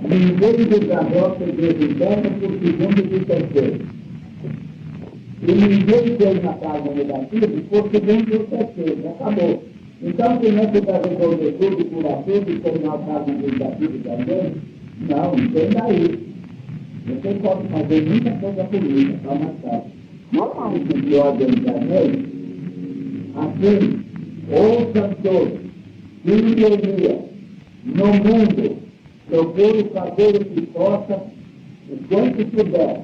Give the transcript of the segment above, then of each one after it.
Ninguém desabrocha a igreja interna por segundo e terceiro. E ninguém tem na casa negativa por segundo e terceiro. Acabou. Então, quem é que vai resolver tudo, curar tudo e tornar a casa negativa também? Não, não tem daí. Você pode fazer muita coisa política, só mais tarde. Isso de ordem da lei, assim, ouçam todos, filhonia, no mundo, procure fazer o que possa, o quanto puder.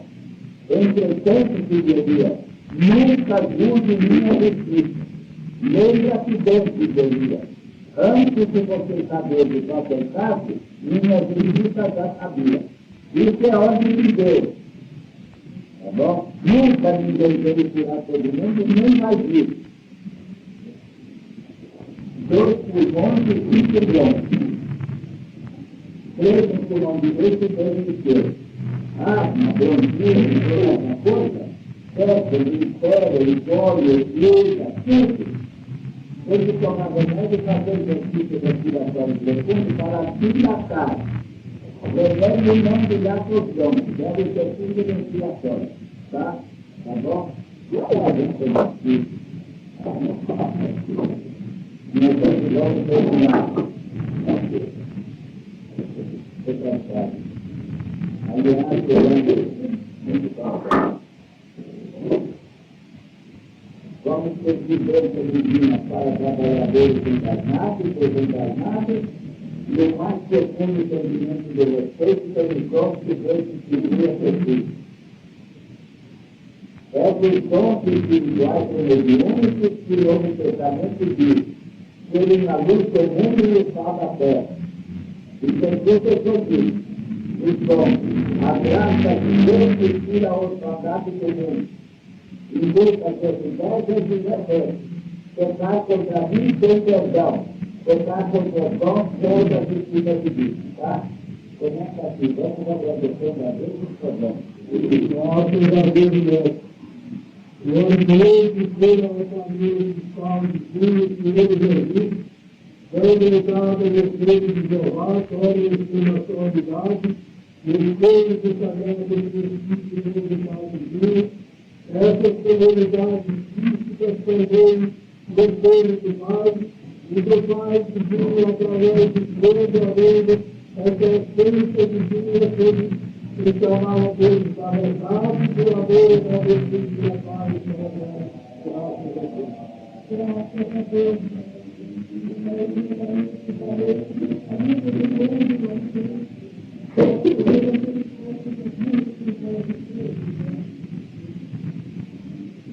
Entretanto, filhonia, nunca julgue minha justiça. Lembra-se desse, filhonia. Antes de você saber de qualquer caso, minha justiça já sabia. Isso é ordem de Deus. Tá bom? Nunca ninguém veio tirar todo mundo, nem mais isso. 2 pulmões e 5 bronquios. 3 no pulmão direito e 2 no esquerdo. Asma, bronquite, outra coisa, febre, império, óleo, fluida, tudo. Tem que tomar remédio e fazer exercício respiratório profundo para dilatar. Remédio não dilata os bronquios, deve exercício respiratório. Tá? Tá bom? E a gente tem aqui. Nós vamos logo terminar. Aliás, muito bom. Vamos ter diversas divinas para trabalhadores encarnados e desencarnados, e o mais profundo entendimento do respeito pelos dons que Deus distribui a Jesus. É dos dons espirituais mediúnicos que o Novo Testamento diz: serem a luz do mundo e o sal da terra. E Jesus diz: os dons, a graça de Deus que tira a orfandade do mundo. E busca santidade e justiça. Pecar contra mim sem perdão. Pecar contra nós toda a justiça de Deus. Tá? Começa assim, vamos agradecendo a Deus e perdão. Nossa, Deus, o ambiente que seja o caminho de salvo de Deus, que ele Jesus, todo o caso do Espírito de Jeová, toda a estimação de idade, e o Espírito do Sagrado do Espírito de salvo de Deus, essas comunidades físicas também depois do Pai, e do Pai que viu através de toda a vida, essa essência divina que ele chamava Deus da verdade, do amor da Espírito da paz e da graça. Graças a Deus.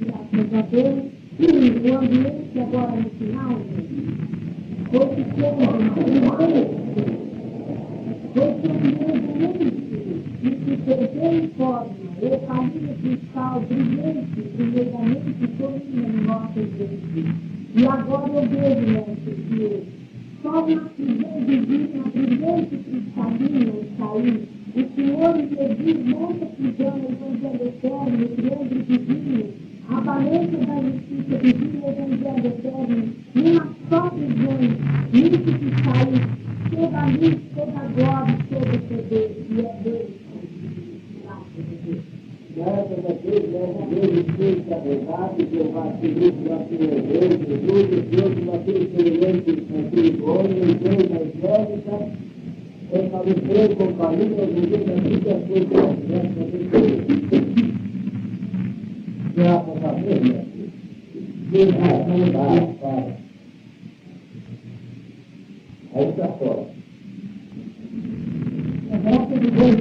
Graças a Deus, o ambiente agora no final, foi ficando e que perdeu forma, o caminho cristal brilhante, primeiramente, domina em nossa gente. E agora eu vejo, mestre, que só na visão divina, brilhante cristalina sair, o Senhor interduz nessa prisão, o Evangelho Eterno, o triângulo divino, a valência da justiça divina, o Evangelho Eterno, numa só prisão, nisso que sair, toda a luz, toda a glória, todo o poder, e é Deus. Graças a Deus, Espírito da verdade, Jeová, Cristo, naquele Deus, Jesus, Deus, naquele experimente, naquele homem, Deus, na Evangélica, estabelecer com família, viver na vida, as coisas, graças a Deus, Deus, Pai. Aí está fora. A graça de Deus,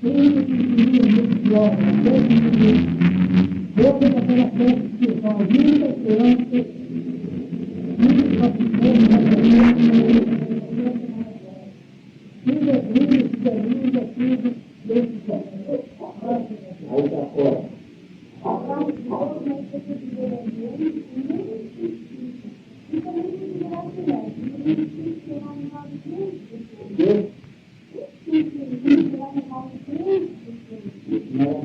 Deus daquela festa que fala muita esperança, muita satisfação, tudo é brilho, tudo é lindo, tudo Deus do céu. Aí está fora. A graça de Deus não é que você viver ambiente, e também não viverá silêncio. Não tem que ser animado de Deus. Não,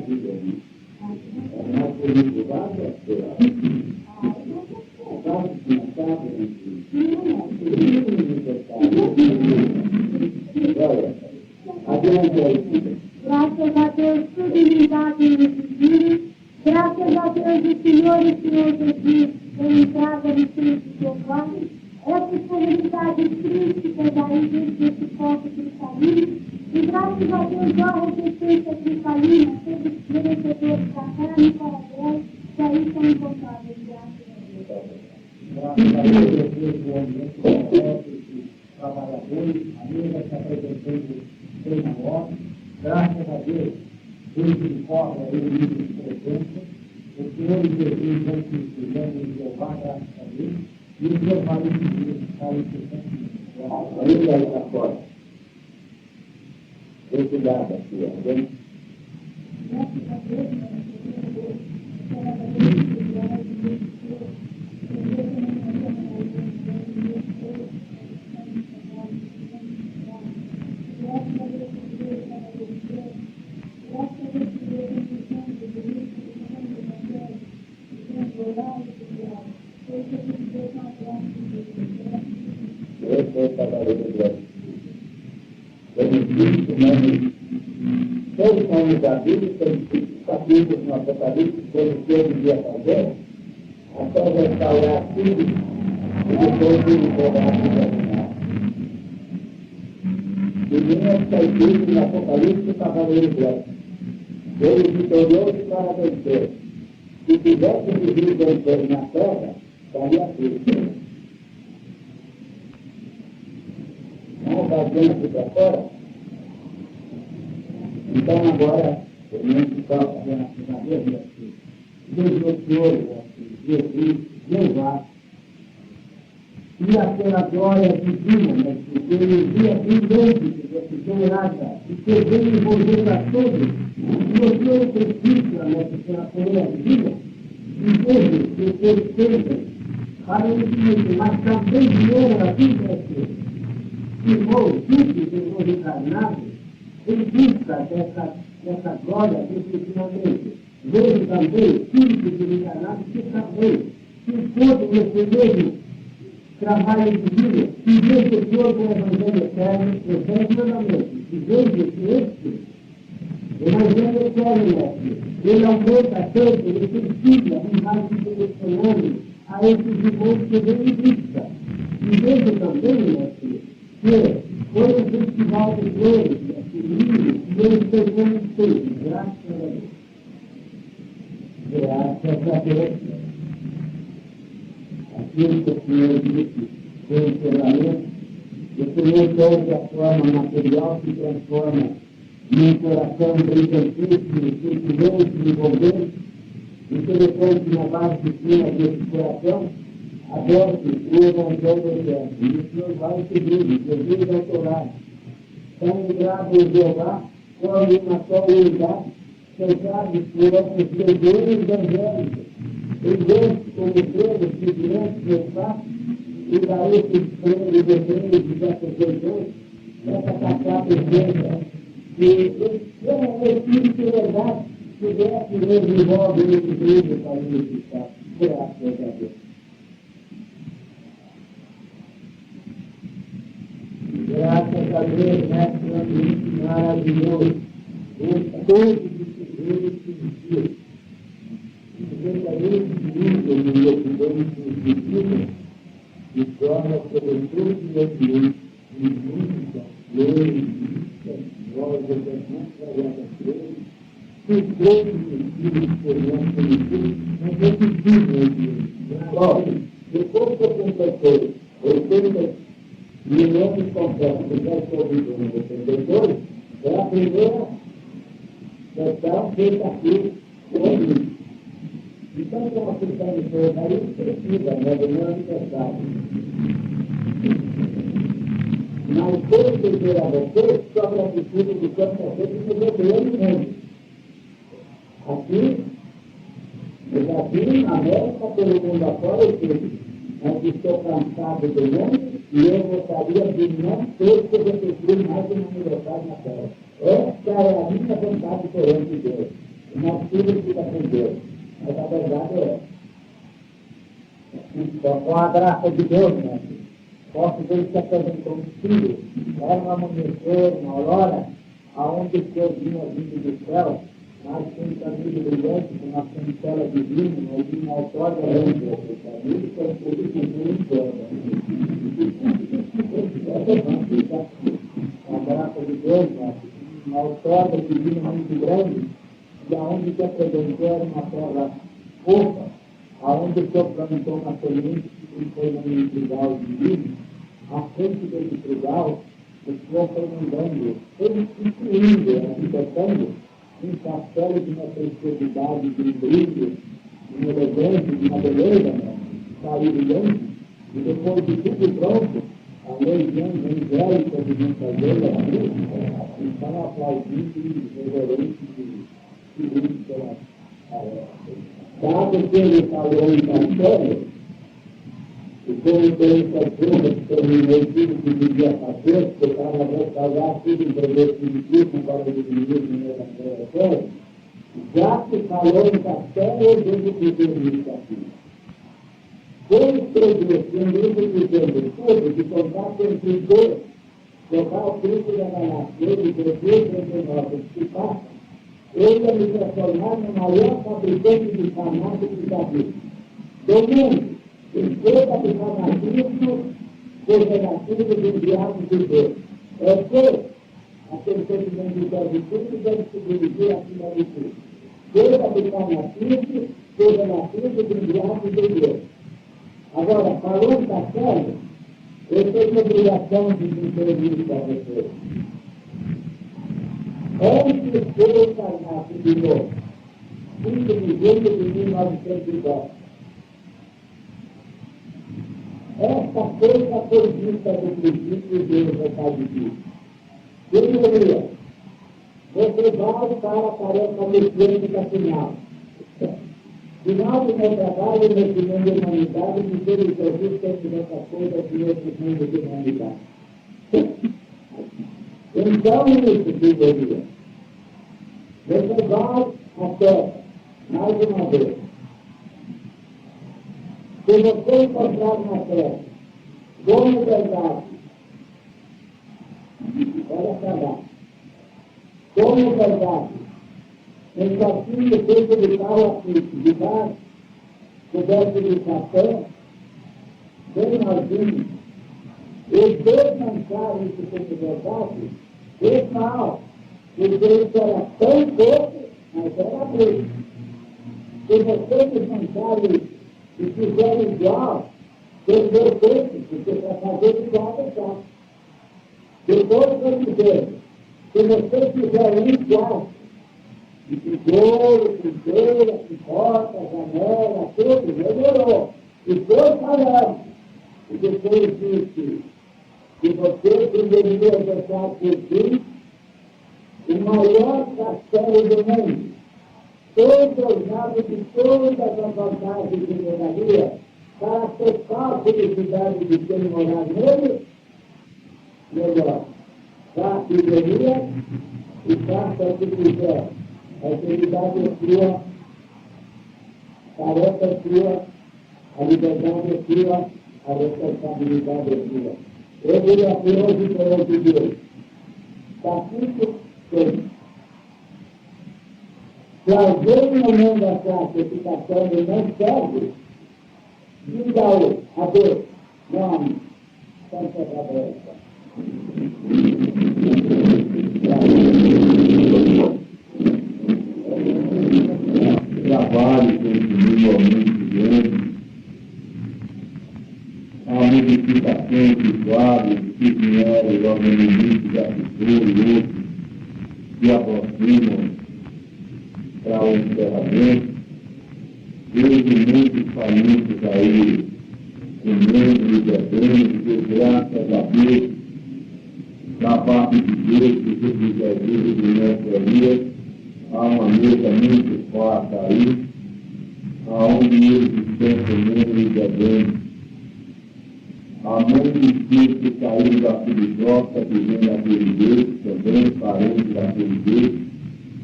de entrada no Cristo Giovanni, essa comunidade crítica daí desse ponto cristalino, e graças a Deus já a resistência cristalina, todos os merecedores da carne e coração, que aí são encontrados, graças a Deus. Graças a Deus, o ambiente correto, os trabalhadores, a mesa se apresentando sem na ordem. Graças a Deus, Deus informa aí o livro de presença. O Senhor Jesus, antes de nos levar, graças a Deus, e os levar esse dia que está em sessão. Ainda aí para fora. Obrigado, aqui, amém? Graças a Deus, Todos os homens da Bíblia têm 5 capítulos no Apocalipse, como que eu devia fazer, até restaurar tudo e depois de liberar o terminar. E vinha está escrito no Apocalipse do Cavaleiro Branco. Ele vitorioso para vencer. Se tivesse vivido vencer na terra, daria tudo. Não vai dentro para fora. Então, agora, eu não estou fazendo a primeira vez. Deus o Senhor, Jesus, levar. E aquela glória divina, né? Que ele via brilhante, que generada, e que veio envolver a todos. E o Senhor precisa, né? Que a coroa divina, e veio que ele sempre, para o infinito, mas também vieram a vida, irmãos, filhos, irmãos encarnados, em busca dessa glória, definitivamente. Vejo também filhos encarnados que também se encontram nesse mesmo trabalho divino, e vejo o Senhor com o Evangelho Eterno, efetivamente, e vejo que este Evangelho Eterno, ele aumenta tanto, ele precisa, e vai se direcionando a esses irmãos que vêm em busca. E vejo também, que foi um festival de flores, livros, e eles pegamos tudo, graças a Deus. Graças a Deus. Aquilo que o Senhor disse, foi um encerramento, o Senhor toda a forma material se transforma num coração brilhantíssimo, sentimento, envolvente, interessante na base de cima desse coração, aberto o Evangelho Eterno, e o Senhor vai seguindo, Jesus ao teu lado. Tão ligado em Jeová, como uma só unidade, cercados por essas legiões evangélicas, evidentes como estrelas que diante do espaço, e daí esses prêmios e prêmios dessas legiões, essa caçada perfeita, que como o Espírito verdade pudesse desenvolver esse brilho para o Espírito. Graças a Deus. Graças a Deus, mestre, um ambiente maravilhoso. Todos os segredos que existiam. Especialmente lindo no meu primeiro de forma sobre todo o ambiente, de música, flores, vozes, que todos os filhos experimentam conhecidos, mas é possível o ambiente. Depois que eu completei 80 milhões completos que já estou vivendo em 82, é a primeira sessão feita aqui com então, como a questão de toda aí, precisa, né, do meu aniversário. Mas quando dizer a você sobre a atitude de quantas vezes eu vou ver no mundo. Aqui, no Brasil, na América, pelo mundo afora, eu digo, mas estou cansado do mundo e eu gostaria de não ter que repetir mais um aniversário na Terra. Esta é a minha vontade perante Deus. O nosso filho fica com Deus. Mas a verdade é só com a graça de Deus, né? Posso ver que se apresentou um filho, era um amanhecer, uma aurora, aonde o Senhor vinha vindo do céu, Mas tem um caminho brilhante, com uma cancela divina, mas uma autória é um pouco. O caminho que é tudo que não importa. A graça de Deus, uma autória divina muito grande, e aonde se apresentou uma terra fofa, aonde o Senhor plantou uma semente que foi no trigal divino, à frente desse trigal, o Senhor foi mandando, foi incluindo, arquitetando, um castelo de uma preciosidade, de um brilho, de um elegância, de uma beleza, saiu brilhante, e depois de tudo pronto, a legião angélica de mensageira estão aplaudindo e reverentes e seguindo pela tarefa. Dado que ele falou em castelo, e como tem essa turma que terminou tudo que devia fazer, porque estava a restaurar tudo em progressivo para o inimigo no Evangelho, já que falou em castelo, eu devo dizer isso aqui. Quem escreveu, um livro dizendo tudo, de contato entre Deus, jogar o Cristo da Galáxia, de crescer entre nós, que passa, ele ia me transformar no maior fabricante de farmácia que já viu. Do mundo. Esquerda do fanatismo, negativo do diabo de Deus. É que aquele sentimento de servitude deve se dirigir acima de tudo. Esquerda do fanatismo, negativo do diabo de Deus. Agora, falando da série, eu tenho a obrigação de intervir para vocês. Antes de eu encarnar de novo, 5 de julho de 1910, esta coisa foi vista do princípio de vontade de Deus. Primeiro, você vai para a tarefa messiânica final. Final do meu trabalho nesse mundo de humanidade, dizer o Jesus tem essa coisa de outro mundo de humanidade. Então, isso, primeiro, você vai até, mais uma vez, se você encontrar na terra, como verdade, olha para lá, como verdade, em caixinha feito de pau aqui, de baixo, coberto de café, bem novinho, os dois mancharam isso como verdade, e mal, porque isso era tão pouco, mas era muito. Se vocês desmancharam isso, e fizeram igual, perdeu tempo, porque para fazer igual é chato. Depois eu dizer, se vocês fizerem igual, e figura, que porta, janela, tudo, melhorou. E foi falando. E depois disse que você deveria deixar por ti o maior castelo do mundo. Entrosado de todas as vantagens de moradia, para tocar a felicidade de quem morar nele, melhor, faça ironia e faça o que quiser. A felicidade é sua, a tarefa é sua, a liberdade é sua, a responsabilidade é sua. Eu diria que hoje perante Deus, capítulo 6. Se alguém no mundo achar que esse castelo não serve, diga-o a Deus, nome, Santa Cabeça. Trabalho continua muito grande, a modificação de quadros que vieram logo no início da cultura e outros se aproximam para o encerramento. Vejo muitos famintos aí, comendo e bebendo, que graças a Deus, da parte de Deus, que Jesus é Deus de nosso Elias, há uma mesa muito farta aí, aonde eles estão comendo e bebendo. Há muitos filhos que saíram da filosófica, que vem daquele Deus, também parentes daquele Deus,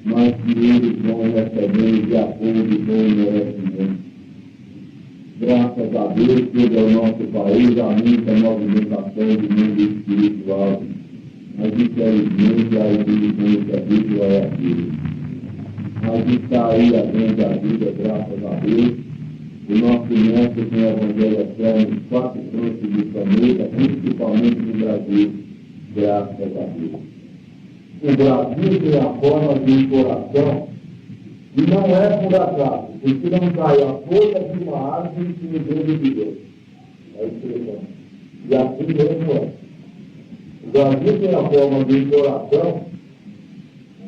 mas que eles vão recebendo de acordo com o merecimento. Graças a Deus, todo o nosso país, há muita movimentação do mundo espiritual. Mas, infelizmente, a igreja espiritual é aquilo. mas está aí a grande ajuda, graças a Deus. O nosso mestre tem evangelização em 4 cantos do planeta, principalmente no Brasil, graças a Deus. O Brasil tem a forma de um coração e não é por acaso, porque não cai a folha de uma árvore que o dedo de Deus. É interessante. E assim mesmo é. O Brasil tem a forma de um coração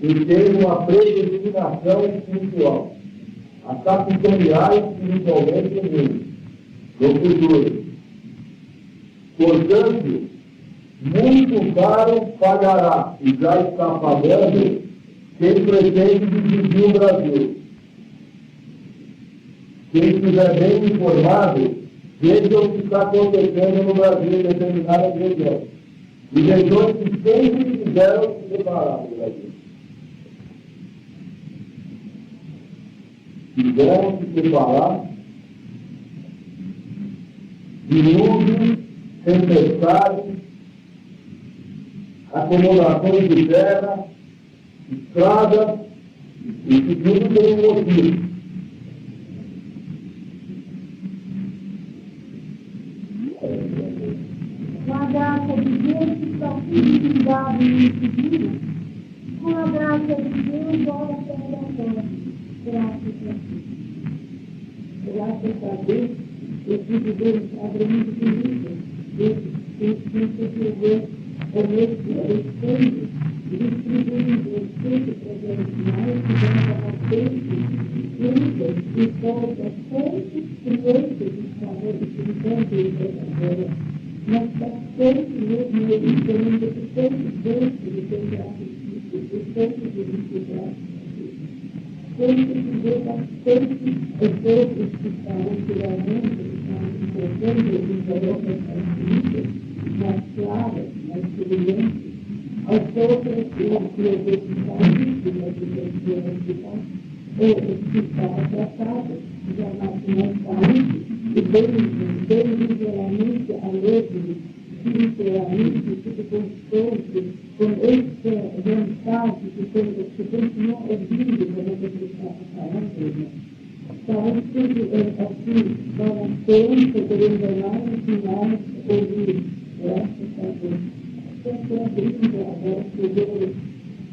e tem uma predestinação espiritual a capitanear espiritualmente o mundo no futuro. Portanto, muito caro pagará, e já está pagando, quem pretende dividir o Brasil. Quem estiver bem informado, veja o que está acontecendo no Brasil em determinada região. E regiões que sempre quiseram se separar do Brasil. Quiseram se separar, dilúvio, tempestade, acomodações de terra, estradas, e que tudo tem um motivo. Com a graça de Deus, que está tudo ligado nesse dia, com a graça de Deus, ora pela agora. Graças a Deus. Graças a Deus, eu tive Deus abre muito bonito. Esse é respeito, distribuindo o respeito presencial, que dá para sempre, e todas sempre crianças de favor de tanto e verdadeira. Mas está sempre mesmo evitando que sempre dentro de ter graça, sempre de visitar. Sempre que Deus bastante os outros que estão anteriormente, que estão importando e colocam as mais claras, mais brilhantes, aos outros que estão vítimas de hospital, ou que estão atrasados, já mais saúde, e bem ligeiramente alegre, espiritualmente, tudo constante, com essa vontade que continua ouvindo quando você está falando. Sabe tudo assim, para a ciência, querendo lá, ensinar, ouvir. Graças a Deus. Estou abrindo agora,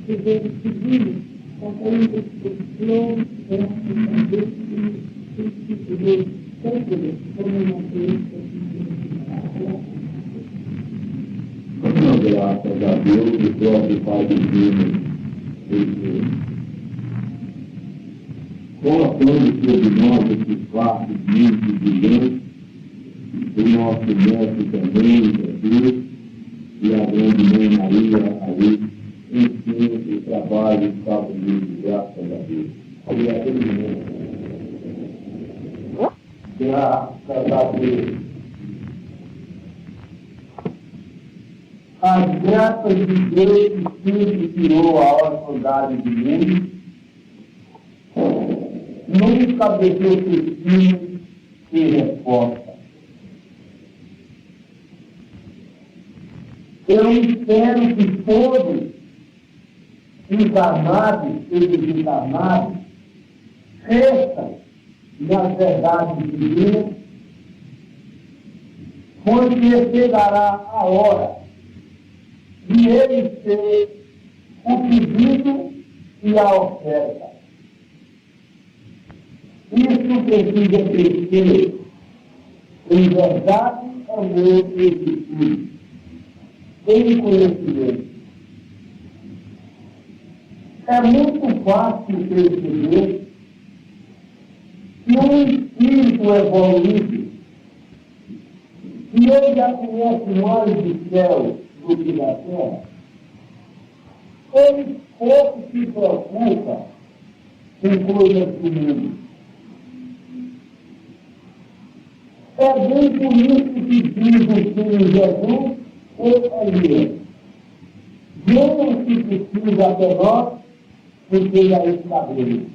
que Deus seguindo, contando os flores, graças a Deus, e Deus, sempre, como uma ciência, graças a Deus, o próprio Pai Divino, colocando sobre nós esses fatos muito brilhantes, o nosso mestre também, Jesus, e a grande mãe Maria, ali, enfim, o trabalho está bonito, graças a Deus. E a aquele momento, graças a Deus. As graças de Deus que sempre tirou a orfandade do mundo, nunca deixou destino sem resposta. Eu espero que todos, encarnados e desencarnados, cresçam nas verdades divinas, porque chegará a hora de ele ser o pedido e a oferta. Isso precisa crescer em verdade, amor e virtude, em conhecimento. É muito fácil perceber que um espírito evoluído, que ele já conhece mais do céu do que da terra, ele pouco se preocupa com coisas do mundo. É bem por isso que diz o Senhor Jesus, Elias, venham se precisa até nós, porque já estabelece.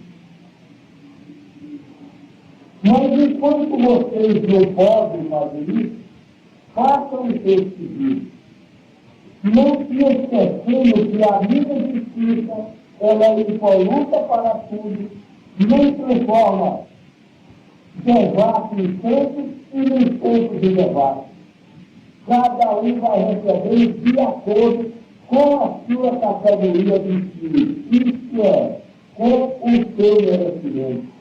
Mas enquanto vocês não podem fazer isso, façam o seu pedido. Não se esquecendo que a minha justiça ela é impoluta para tudo, nem transforma devasso em santo e nem santo de devasso. Cada um vai receber de acordo com a sua categoria de espírito, isto é, com o seu merecimento.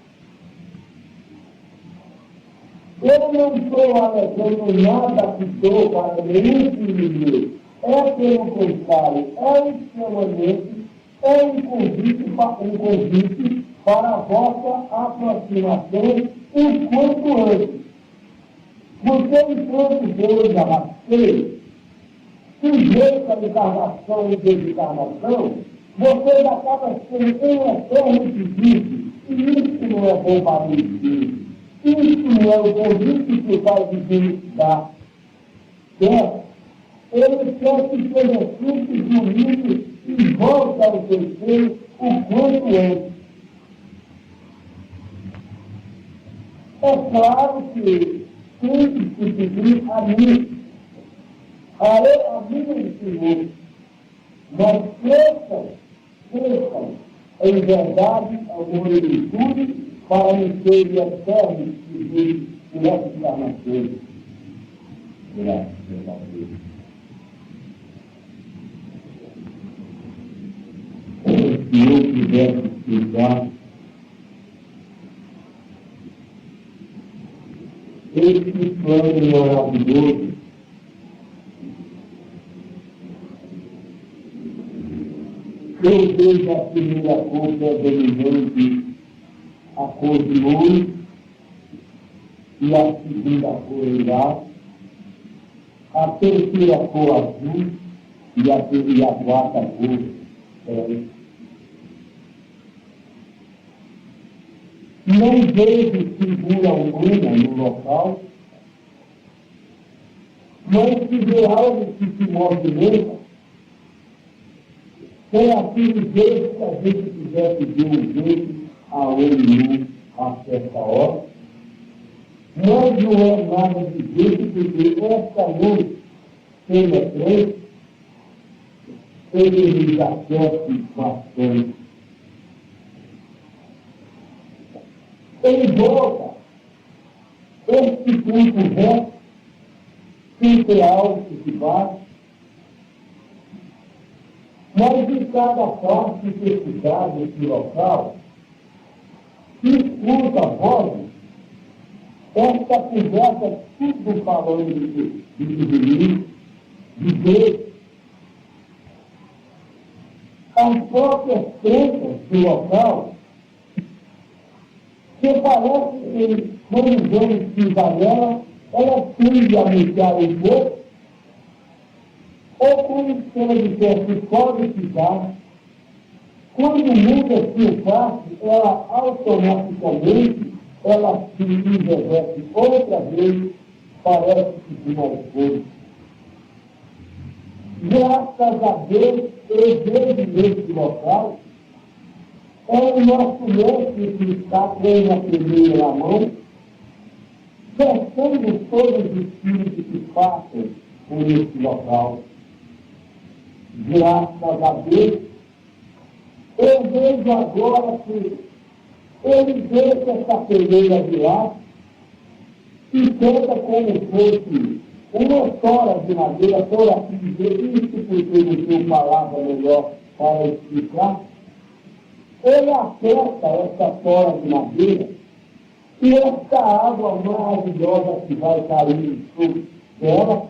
Eu não estou alegando nada que dou para nenhum filho. É pelo contrário, é um chamamento, é um convite para a vossa aproximação o quanto antes. Porque enquanto Deus arrastei, sujeito à encarnação e desencarnação, vocês acabam sendo um eterno pedido, e isso não é bom para o espírito. Isso não é o convite que o Pai Divino dá. Ele quer que seja simples, unido e volta ao seu seio o quanto antes. É claro que tem que se pedir a mim, a mim, Senhor, mas cresçam em verdade, amor e virtude, para me serem eternos e nessa encarnação. Graças a Deus. Se eu pudesse explicar esse plano maravilhoso eu vejo a primeira cor predominante, a cor de ouro, e a segunda cor lilás, a terceira cor azul e a quarta cor preta. Não vejo figura humana no local, mas se vê algo que se movimenta. Foi assim dizer que a gente quiser pedir um jeito a olho nu a certa hora. Mas não é nada de jeito, porque esta luz penetrante, ele nos aquece bastante. Ele volta. Este ponto reto, sempre alto e baixo, mas em cada parte pesquisada desse local, se escuta a voz, esta conversa tudo falando de mim, de Deus. As próprias crenças do local, que parece que quando vamos pisar nela, ela tende a mudar um pouco, ou como se ela dissesse, pode pisar. Quando muda seu passo, ela automaticamente, ela se envelhece outra vez, parece que de mais força. Graças a Deus, eu vejo nesse local, é o nosso mestre que está com a primeira na mão, testando todos os espíritos que passam por esse local. Graças a Deus, eu vejo agora que ele deixa essa peleira de lá e tenta como fosse uma tora de madeira, por assim dizer, isso porque não tenho palavra melhor para explicar. Ele aperta essa tora de madeira e essa água maravilhosa que vai cair sobre ela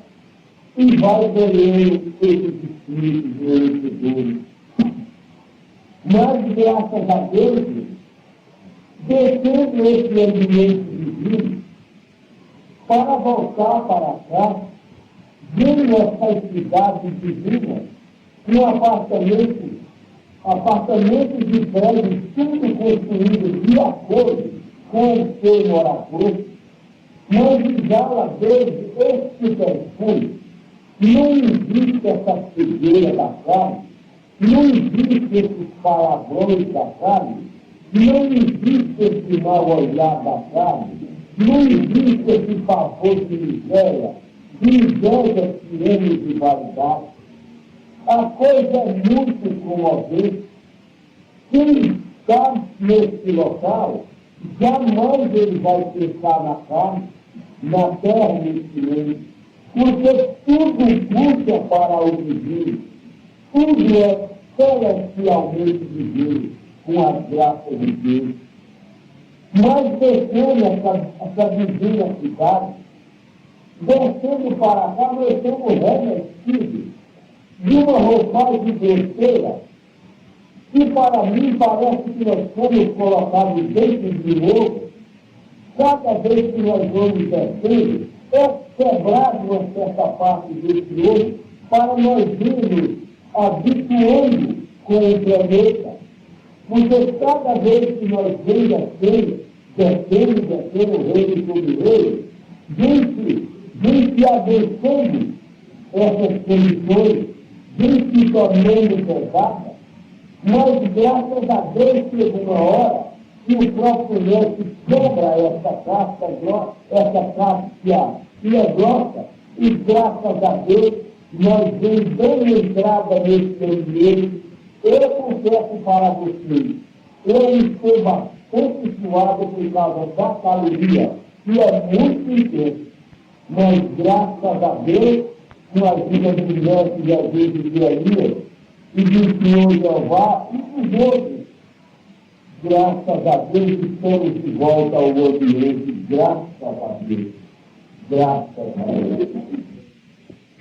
e vai ganhando esses espíritos vencedores. Mas, graças a Deus, descendo esse ambiente divino, para voltar para cá, vendo essa cidade divina, um apartamento de prédios, tudo construído de acordo com o seu morador, mas já lá desde este perfume, não existe essa cegueira da carne, não existe esses palavrões da carne, não existe esse mau olhar da carne, não existe esse pavor de miséria, de inveja, ciúme e vaidade. A coisa é muito comovente, quem está nesse local, jamais ele vai pensar na carne, na terra nesse mundo, porque tudo custa para o divino, tudo é celestialmente divino, com as graças de Deus. Mas descendo essa divina cidade, descendo para cá, nós somos revestidos de uma roupagem de besteira, que para mim parece que nós fomos colocados dentro de novo. Cada vez que nós vamos descendo, é quebrado uma certa parte desse ouro para nós irmos habituando com o planeta. Porque cada vez que nós vamos descendo o reino sobre ele, vem se abençoando essas condições, vem se tornando pesada, mas graças a Deus chega uma hora que o próprio mestre quebra essa casca que é grossa, e graças a Deus nós vemos bem entrada nesse ambiente. Eu confesso para vocês, eu estou bastante suado por causa da caloria, que é muito intensa, mas graças a Deus, com a ajuda do mestre e a gente de Elias, e do Senhor Jeová e dos outros, graças a Deus, estamos de volta ao ambiente, graças a Deus, graças a Deus.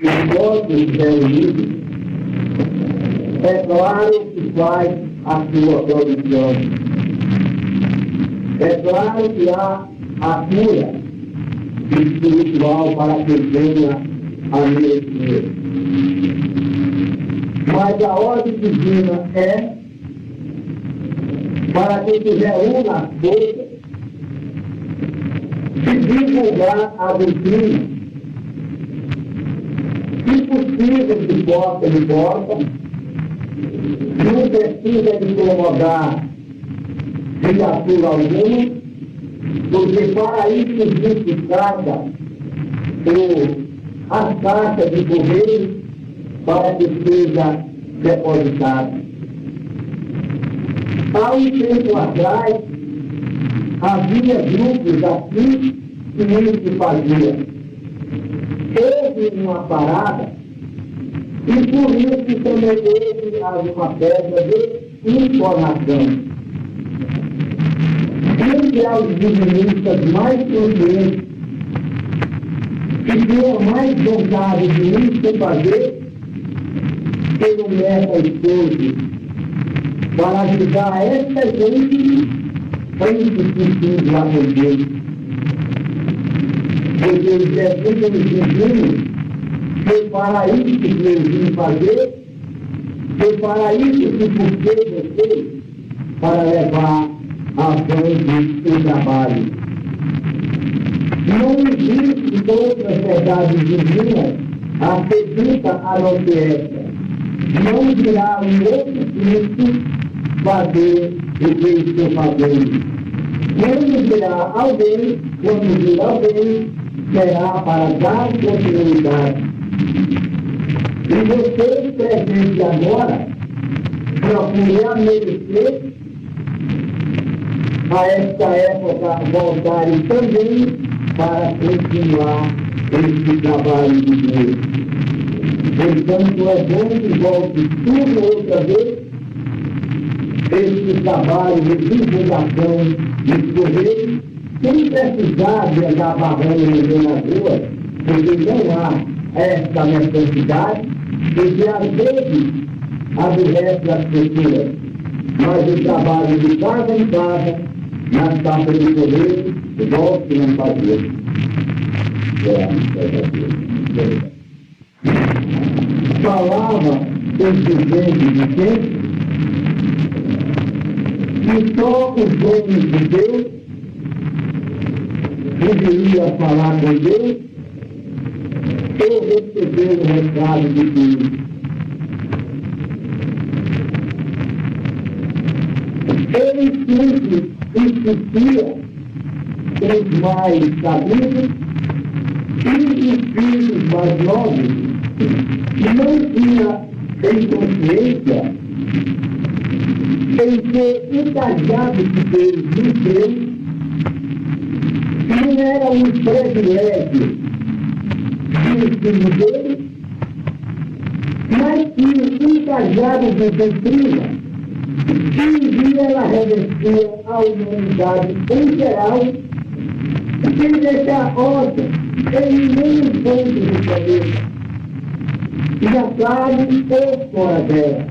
E todos reunidos, é claro que faz a sua produção. É claro que há a cura espiritual para que venha a merecer. Mas a ordem divina é para que se reúna as coisas e divulgar a doutrina. Se possível, de porta em porta, não precisa de incomodar criatura alguma, porque para isso existe carta ou as cartas de correio para que seja depositado. Há um tempo atrás, havia grupos aqui que não se fazia. Houve uma parada e por isso também houve uma pedra de informação. Entre os divinistas mais conscientes que tinham mais vontade de isso fazer, pelo mestre esposo, para ajudar essa gente a insistir lá com Deus. Porque os Jesus nos dizem que para isso que eles vêm fazer, que para isso que porque vocês, para levar avante o trabalho. Não existe outra verdade divina acredita a não ser essa. Não virá um outro Cristo fazer o que estou fazendo. Quando virá alguém, será para dar continuidade. E vocês presentes agora, procurem merecer a esta época voltarem também para continuar esse trabalho de Deus. Portanto, é bom que volte tudo outra vez esse trabalho de divulgação de correio, sem precisar de andar barrando nas ruas, porque não há essa necessidade, porque às vezes aborrece as pessoas. Mas o trabalho de casa em casa, nas tapas de correio, volte não fazer. Falava os dirigentes de tempo que só os homens de Deus deveriam falar com Deus ou receber o recado de Deus. Ele sempre insistia os mais sabidos e os filhos mais novos que não tinham em consciência em ser encarregado de Deus no Deus, não era um privilégio do filho dele, mas que encarregado de doutrina, que um dia ela revestia a humanidade em geral, sem deixar órfão em nenhum ponto do planeta, já claro ou fora dela.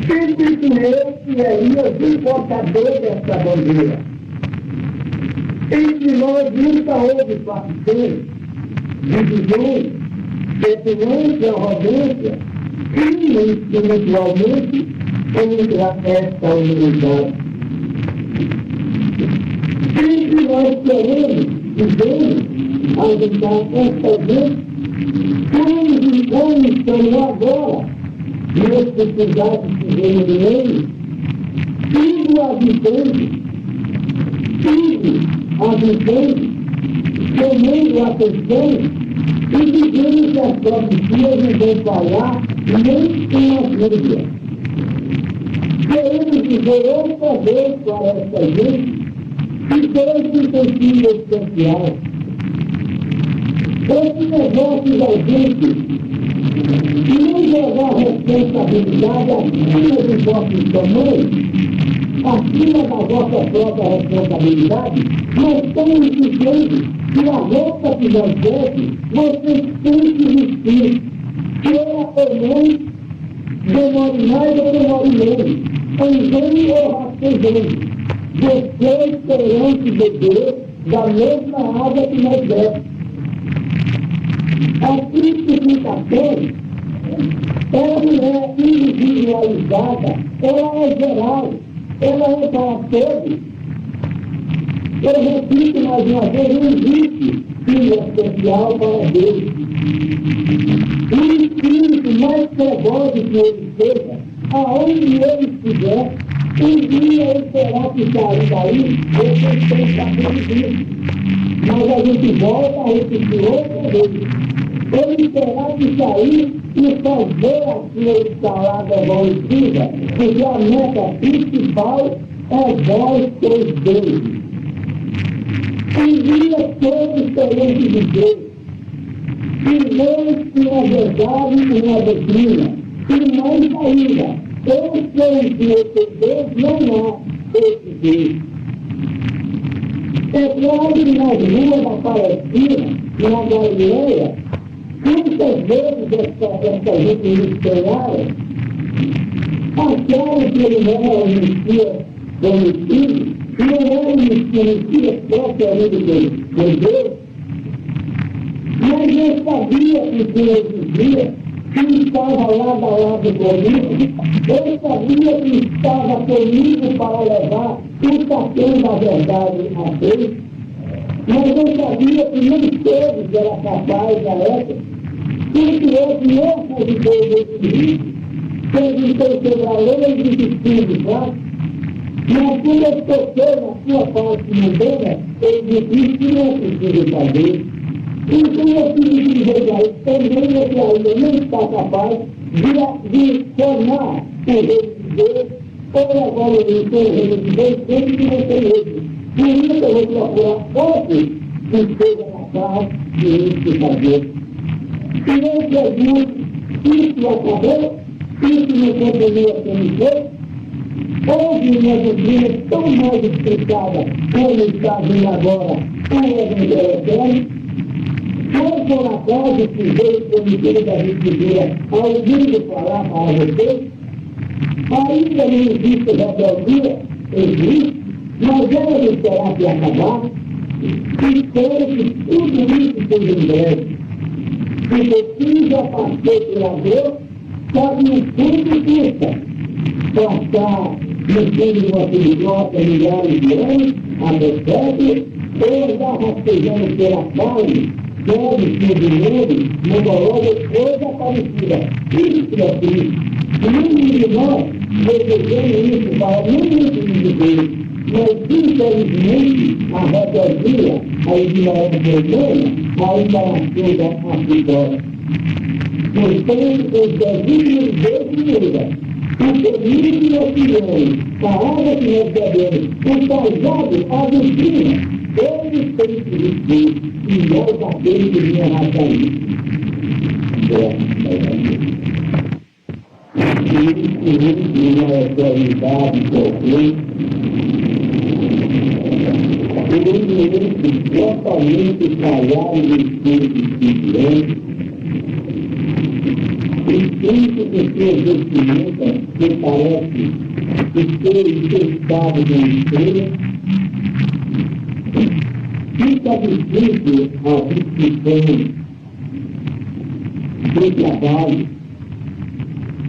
Sempre que eu seria o portador dessa bandeira. Entre nós nunca houve facções, divisões, petulância, arrogância, e espiritualmente contra esta humanidade. Sempre nós queremos e vemos ajudar esta gente, como estão agora, nesse cuidado que vem de lei, tudo habitante, tomando atenção e dizendo que as profecias não vão falhar nem uma vírgula. Queremos dizer outra vez para essa gente que Deus tem sido especial. Esse negócio da gente e não levar responsabilidade acima dos vossos tamanhos, acima da vossa própria responsabilidade, nós estamos dizendo que a roupa que nós temos, vocês têm que vestir, queira ou não, demore mais ou demore menos, andando ou rastejando. Vocês terão que beber da mesma água que nós bebemos. A cristificação, ela não é individualizada, ela é geral, ela é para todos. Eu repito mais uma vez, não existe filho especial para Deus. O espírito mais trevoso que ele seja, aonde ele estiver, um dia ele terá que sair daí, vocês têm que saber disso. Mas a gente volta a repetir outra vez. Ele terá que sair e fazer a sua escalada evolutiva, porque a meta principal é vós sois Deus. Um dia todos terão que dizer que Deus tem a verdade e a doutrina, e mais ainda, eu sei que esse Deus não há esse Deus. É claro que nas ruas da Palestina, na Galileia, muitas vezes essa gente missionária acharam que ele não era um Messias prometido, não era um Messias propriamente de Deus, mas eu sabia que Deus dizia que estava lado a lado comigo, eu sabia que estava comigo para levar o caminho da verdade a Deus, mas eu sabia que nem todos eram capazes da época. Porque houve outras ideias desse risco, perguntou sobre a lei de destino, tá? Mas quando eu toquei na sua parte mundana, eu disse que não é possível fazer. Então eu quis dizer a ele, também ele ainda não está capaz de tornar o reino de Deus, ou agora ele tem o reino de Deus, sempre que não tem outro. Por isso eu vou procurar outros que estejam na paz de este fazer. E eu pergunto, isso acabou? Isso não continua sendo feito? Houve uma doutrina tão mais explicada como está vindo agora o Evangelho. Foi por acaso que veio o Comitê da Escritura ouvindo falar para vocês? Ainda não existe rebeldia, existe, mas ela não terá que acabar. Espero que tudo isso seja em breve. Porque quem já passou pela dor, sabe o quanto custa passar no fundo de uma filhota milhares de anos, até séculos, ou já rastejando pela carne, deve ser de medo, mongolóide, coisa parecida. Isso é triste. Nenhum de nós desejamos isso para nenhum de Deus. Mas, infelizmente, a rebeldia, a ignorância humana, ainda ajuda a vitória. Portanto, os desígnios de Deus muda, O caminho que nós tivemos, a água que nós bebemos, o paisagem, a doutrina, eles têm que viver e nós aqueles que vinham raça isso. E uma eternidade completa. Ele totalmente falhado do Espírito Santo. E sempre que seus vestimentas que parece que ser infestado de estrela, fica difícil a discussão do trabalho,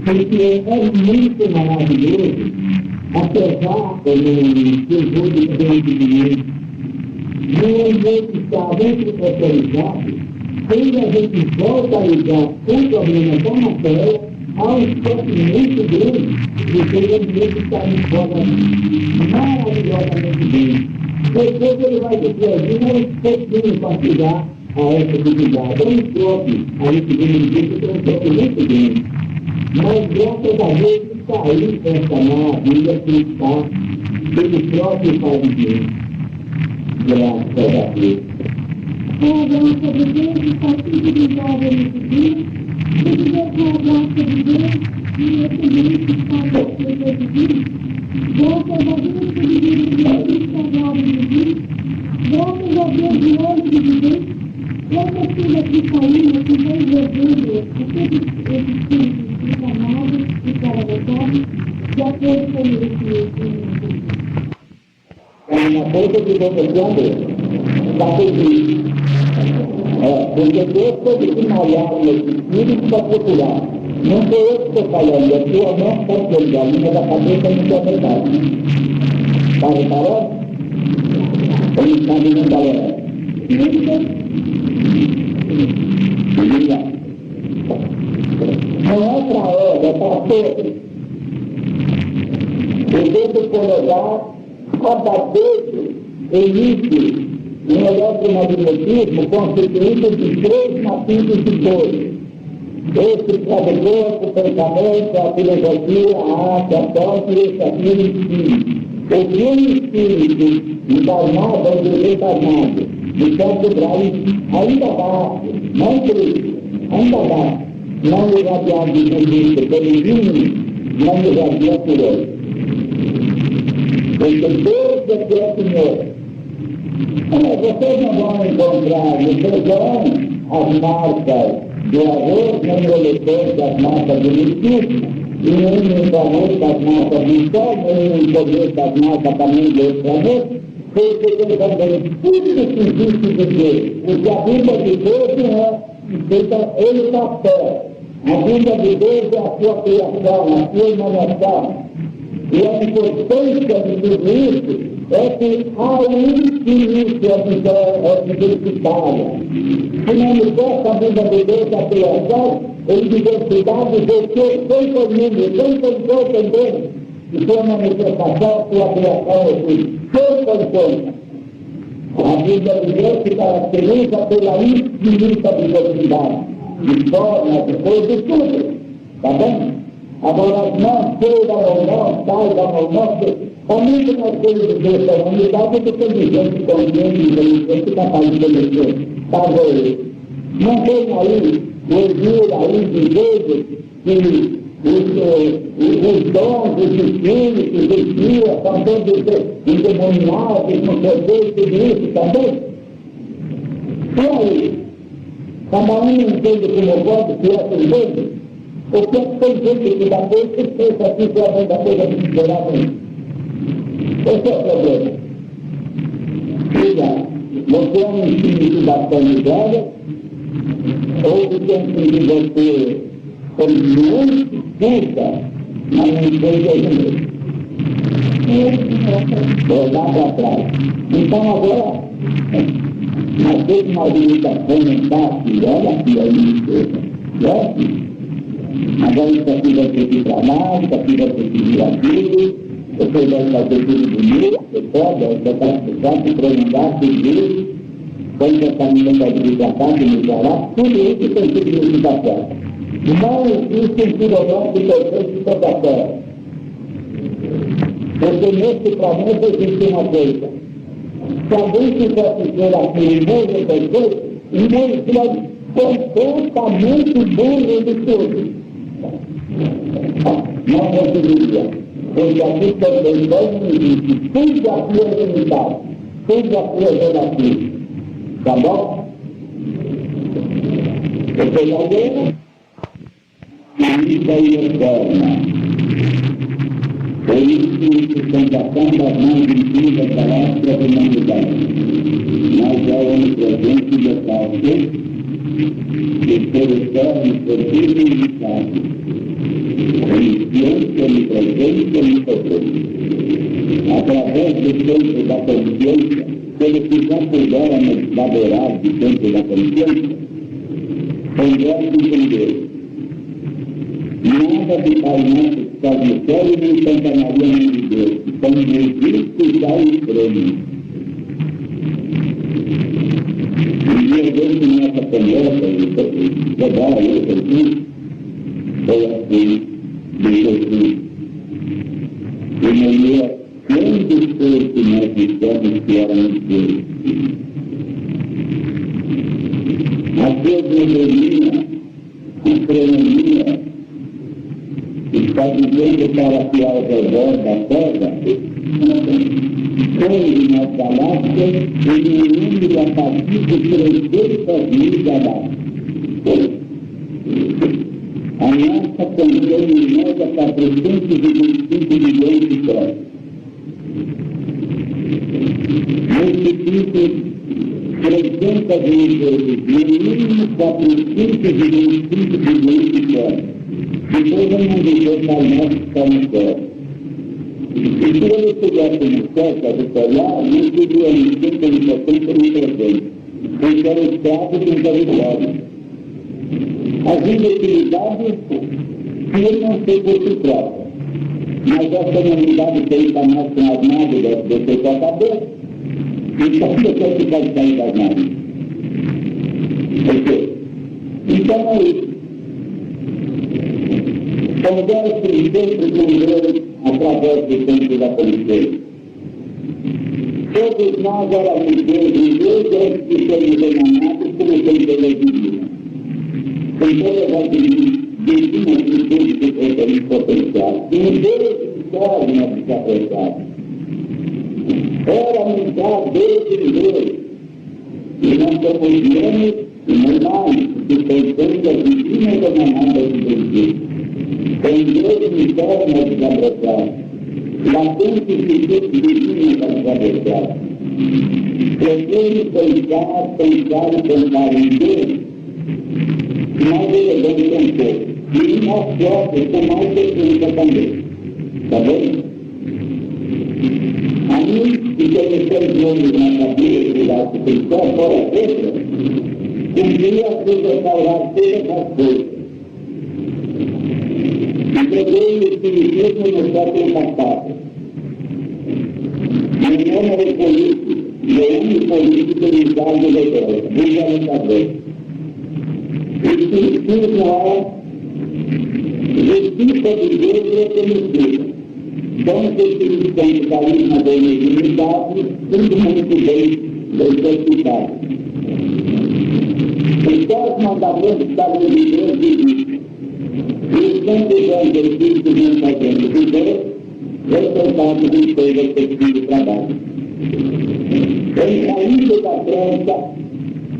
porque é muito maravilhoso, apesar do terror de dentro de mim, no ambiente extremamente autorizado, quando a gente volta a ligar o problema da matéria, há um sofrimento grande, porque o ambiente está em forma maravilhosamente bem. Depois ele vai dizer, um pouquinho para chegar a essa dificuldade. É um próprio, a gente vem no dia que transforma muito bem. Mas graças a Deus está aí essa maravilha que está, ele próprio faz bem. Graças a Deus. Com a graça de Deus, está tudo de novo nesse dia. Se viver com a graça de Deus, e esse dia que está no seu divino, graças a Deus que vive de Deus, sagrado de Deus, graças a Deus de olho de Deus, essa filha que saiu, que vem revendo a todos esses espíritos encarnados e caracterizados, de acordo com esse É uma coisa que você já deu. Está perdido. Porque Deus teve que malhar nesse espírito para procurar. Não foi eu que estou falando, a sua mão está sendo a linha da cabeça não é verdade. Está reparando? Ele está dizendo galera. Não é para ela, é para todos. Eu devo colocar cada vez início um eletromagnetismo constituído de 3 matrices de 2. Esse cada corpo, o pensamento, a filosofia, a arte, a sorte, esse aqui é o espírito. O que o espírito encarnado é o desencarnado, de certo grau, ainda basta, não Cristo, ainda basta, não irradiar de Cristo pelo mínimo, não irradiar por ele. Porque Deus é que é Senhor. Vocês não vão encontrar no perdão as marcas do arroz, nem o leitor das marcas do mestiço, e nem no arroz das marcas do sol, nem no poder das marcas também do outro arroz, porque eles vão ver tudo que existe de Deus. Porque a Bíblia de Deus não é, ele está certo. A Bíblia de Deus é a sua criação, a sua emanação. E a importância de tudo isso é que há um infinito é diversificada. Se não importa a vida de Deus, a criação, em diversidade, você foi comigo, quem pensou também, e foi uma manifestação, sua criação é tudo. Quem pensou? A vida de Deus se caracteriza pela infinita diversidade, de forma, de coisa, de tudo. Está bem? Agora, não queiram ou não, saibam ou não, a mesma coisa de Deus da humanidade que tem gente que compreende, que está fazendo isso. Talvez. Não tem aí o exílio aí de Deus que os dons, os espíritos, os espíritos, são todos endemoniados, com poder, tudo isso também. E aí? Cada um entende como pode se atender. Porque tem gente que dá coisa que pensa aqui que é da coisa de melhorar muito. Esse é o problema. Veja, você é um espírito da sanidade, ou você é um espírito você foi muito puta, mas não foi de vou lá para trás. Então agora, mas tem uma limitação embaixo, olha aqui a limitação. Agora isso aqui vai ter que trabalhar, isso aqui vai ter que vir aquilo, você vai fazer tudo bonito, você pode se prolongar, seguir, quando você está me lembrando de tratar, de melhorar, tudo isso tem que significação. Não existe um quilômetro de perfeito sobre a terra. Porque nesse planeta existe uma coisa. Se alguém quiser dizer aqui o mundo perfeito, o mundo é completamente burro de tudo. Não conseguiria. Porque aqui também não existe. Tudo aqui é limitado. Tudo aqui é relativo. Tá bom? Você já viu? Vida e eterna. Por isso, sustentação das mãos divinas da palavra da humanidade. Mas é o onipresente de parte de ser eterno, perfeito e limitado. Onisciência, onipresente e onipotente. Através do centro da consciência, se ele quiser puder elaborar do centro da consciência, pudesse entender. Nada de Pai Nosso que está no céu e nem Santa Maria nem de Deus, que são Cristo já extremos. Um dia dentro nessa conversa, levar eu Jesus, foi assim, de Jesus. E no meio, quantos seres que nós estamos que eram Deus? A soberania, a soberania, está dizendo para que ao redor da Terra, foi nas galáxias e no número a partir de 300.000 galáxias. A nossa contém em média 425 milhões de terras. Multiplique 300.000 vezes, no mínimo 425 milhões de terras. Depois vamos dizer Pai Nosso que está no céu. E se ele estivesse no céu, para vitoriar, não seria ninguém que ele potente nem presente. Porque era escravo de um território. As inutilidades que ele não sei por si próprio. Mas essa humanidade que ele está mais com as naves, deve descer com a cabeça. Então, por que ele pode sair das naves? Por quê? Então é isso. Converse sempre com Deus através do tempo da consciência. Todos nós éramos Deus antes de sermos emanados como centelhas divinas. Com todas as divinas virtudes que temos potencial. E um Deus externo a desapressar. Éramos já Deus em Deus. E não somos menos e não mais que pensando as divinas emanadas do princípio. Tem Deus interno a desabressar, latente virtude divina a desabressar. Prefere pensar em Deus, mais elegante pensou, e em nós próprios com mais frequência também. Está bem? A mim, que tenho 6 anos na cabeça de dar suspensão, fora a letra, cumpria a restaurar todas as coisas. Entreguei o espiritismo no século passado. Meu nome é político, leão político ligado de Deus, vulgarizador. O espiritismo é justiça de Deus e economia. Dom de Espírito carisma da unidade, tudo muito bem explicado. Os 10 mandamentos da lei de Deus dizem: e os santos exercícios não fazendo viver, resultado de seu respectivo trabalho. Em saindo da França,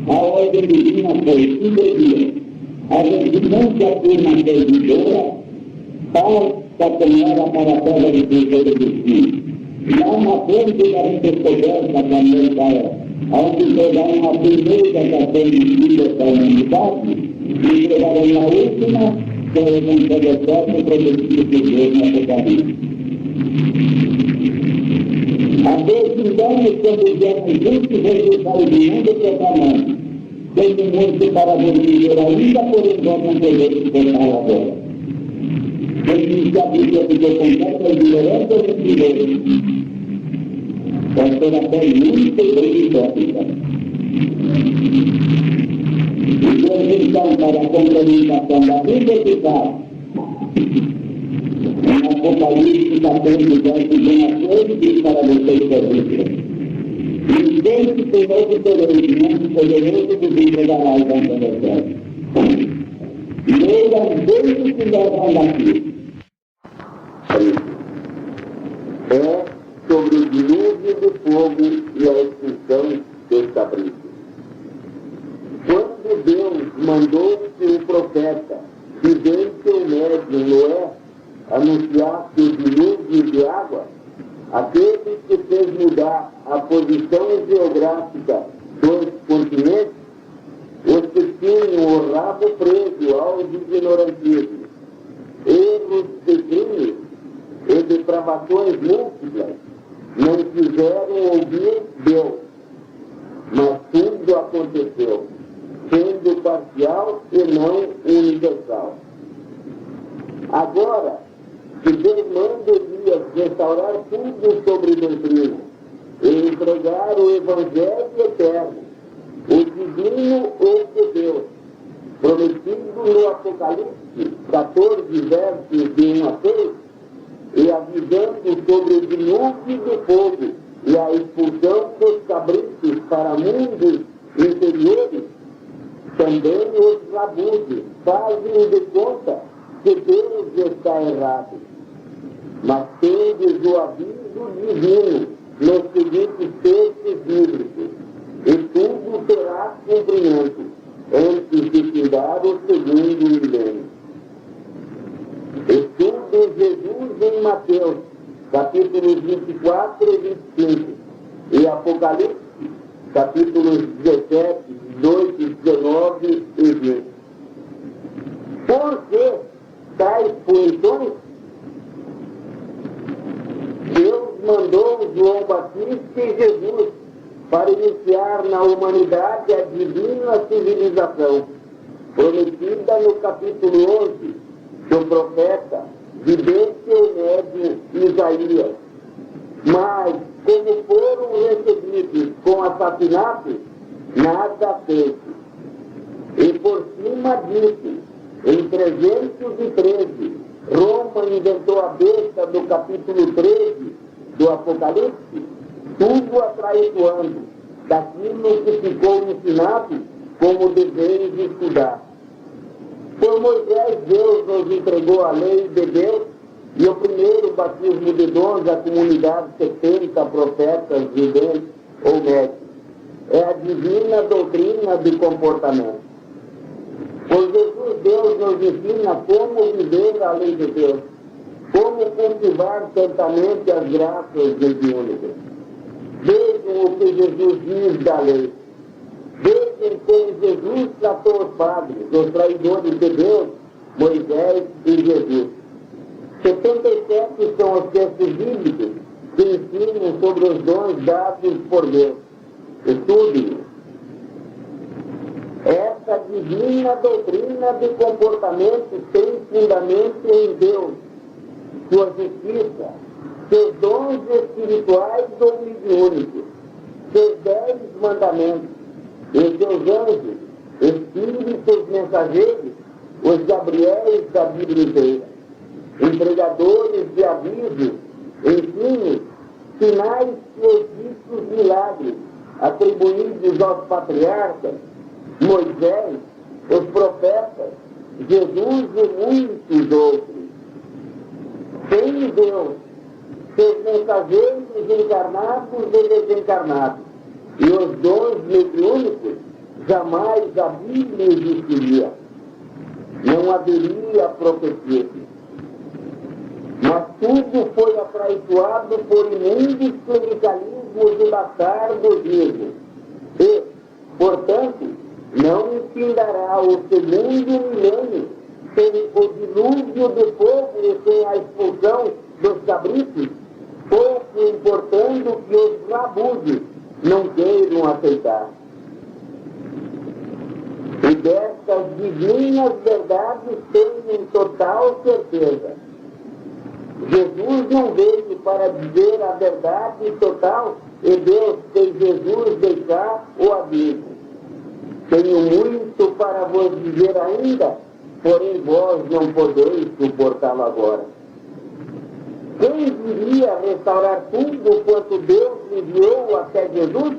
a ordem divina foi simetria. A vigilância firma servidora, tal caminhada para a terra de Cruzeiro do Sul. Lá na frente da descoberta da América, onde chegaram a primeira da terra da humanidade, e chegaram na última, foi um telescópio produzido por Deus no Apocalipse. Há 12 anos, quando viemos juntos resultar do mundo proclamando, tem muito para viver ainda, por enquanto não podemos tornar agora. Ele se aplica de completa ignorância do primeiro. Pode ser até muito bem hipócrita. E quando Então, para a complementação da Bíblia que faz, em Apocalipse 14, verso 16, diz para vocês perguntar. E desde que o novo poderoso vos entregará o bom celestial. Leia desde que levam daqui. É sobre o dilúvio do fogo e a expulsão dos cabritos. Quando Deus mandou seu profeta, vivendo seu médium Noé, anunciar seu dilúvio de água, aquele que fez mudar a posição geográfica dos continentes, os que tinham o rabo preso aos ignorantismos, erros de crimes e depravações múltiplas, não quiseram ouvir Deus, mas tudo aconteceu, sendo parcial e não universal. Agora, que Deus manda Elias restaurar tudo sobre doutrina e entregar o Evangelho eterno, o divino ou de Deus, prometido no Apocalipse 14, versos de 1 a 6, e avisando sobre o dilúvio de fogo e a expulsão dos cabritos para mundos inferiores, também os abusos fazem de conta que Deus está errado. Mas tendes o aviso divino nos seguintes textos bíblicos, e tudo terá cumprimento antes de findar o segundo milênio. Estude Jesus em Mateus, capítulos 24 e 25, e Apocalipse, capítulos 17, 18, 19 e 20. Por que tais posições? Deus mandou João Batista e Jesus para iniciar na humanidade a divina civilização, prometida no capítulo 11 do profeta, vidente ou médium Isaías. Mas, como foram recebidos com assassinato, nada fez. E por cima disso, em 313, Roma inventou a besta do capítulo 13 do Apocalipse, tudo atraiçoando daquilo que ficou ensinado como deveres de estudar. Por Moisés, Deus nos entregou a lei de Deus e o primeiro batismo de dons à comunidade 70 profetas, videntes ou médicos. É a divina doutrina de comportamento. Por Jesus, Deus nos ensina como viver a lei de Deus, como cultivar certamente as graças mediúnicas. Vejam o que Jesus diz da lei. Vejam como Jesus tratou os padres, os traidores de Deus, Moisés e Jesus. 77 são os textos bíblicos que ensinam sobre os dons dados por Deus. Estudem. Essa divina doutrina de comportamento tem fundamento em Deus, sua justiça, seus dons espirituais ou mediúnicos, seus 10 mandamentos, e seus anjos, espíritos mensageiros, os Gabriéis da Bíblia inteira, entregadores de avisos, ensinos, sinais e ofícios milagres, atribuídos aos patriarcas, Moisés, os profetas, Jesus e muitos outros. Sem Deus, seus mensageiros encarnados e desencarnados, e os dons mediúnicos, jamais a Bíblia existiria. Não haveria profecia. Mas tudo foi atraiçoado por imundos clericalismos e bastardos vivos. E, portanto, não findará o segundo milênio sem o dilúvio de fogo e sem a expulsão dos cabritos, pouco importando que os abusos não queiram aceitar. E destas divinas verdades tenho total certeza. Jesus não veio para dizer a verdade total e Deus fez Jesus deixar o aviso. Tenho muito muito para vos dizer ainda, porém vós não podeis suportá-lo agora. Quem viria restaurar tudo quanto Deus enviou até Jesus?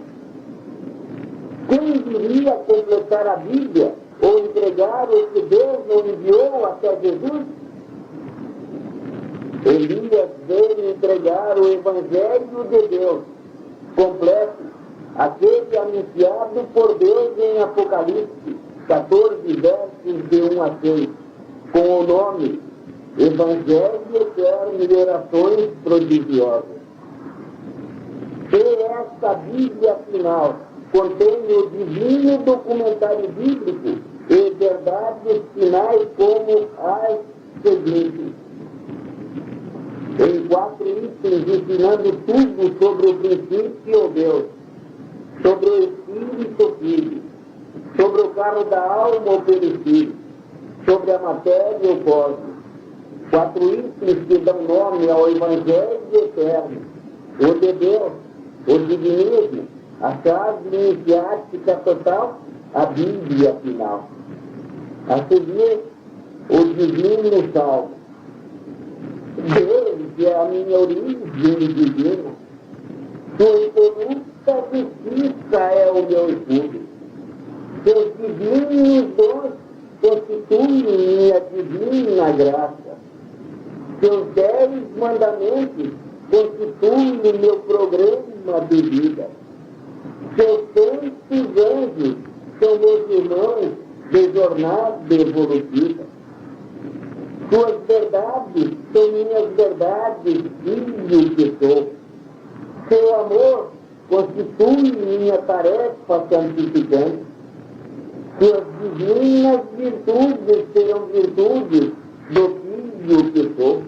Quem viria completar a Bíblia ou entregar o que Deus não enviou até Jesus? Elias veio entregar o Evangelho de Deus completo, aquele anunciado por Deus em Apocalipse 14, versos de 1 a 6, com o nome Evangelho Eterno e Orações Prodigiosas. E esta Bíblia final contém o divino documentário bíblico e verdades finais como as seguintes. Em 4 itens, ensinando tudo sobre o princípio Deus, sobre o Espírito Filho, sobre o carro da alma ou perecível, sobre a matéria e o cosmos. 4 itens que dão nome ao Evangelho Eterno, o de Deus, o divinismo, a chave iniciática total, a Bíblia final. A seguir, o divino salvo. Deus é a minha origem divina. Sua incorrupta justiça é o meu escudo. Seus divinos dons constituem minha divina graça. Seus 10 mandamentos constituem o meu programa de vida. Seus santos anjos são meus irmãos de jornada evolutiva. Suas verdades são minhas verdades, filho que sou. Seu amor constitui minha tarefa santificante. Suas divinas virtudes serão virtudes do filho que sou.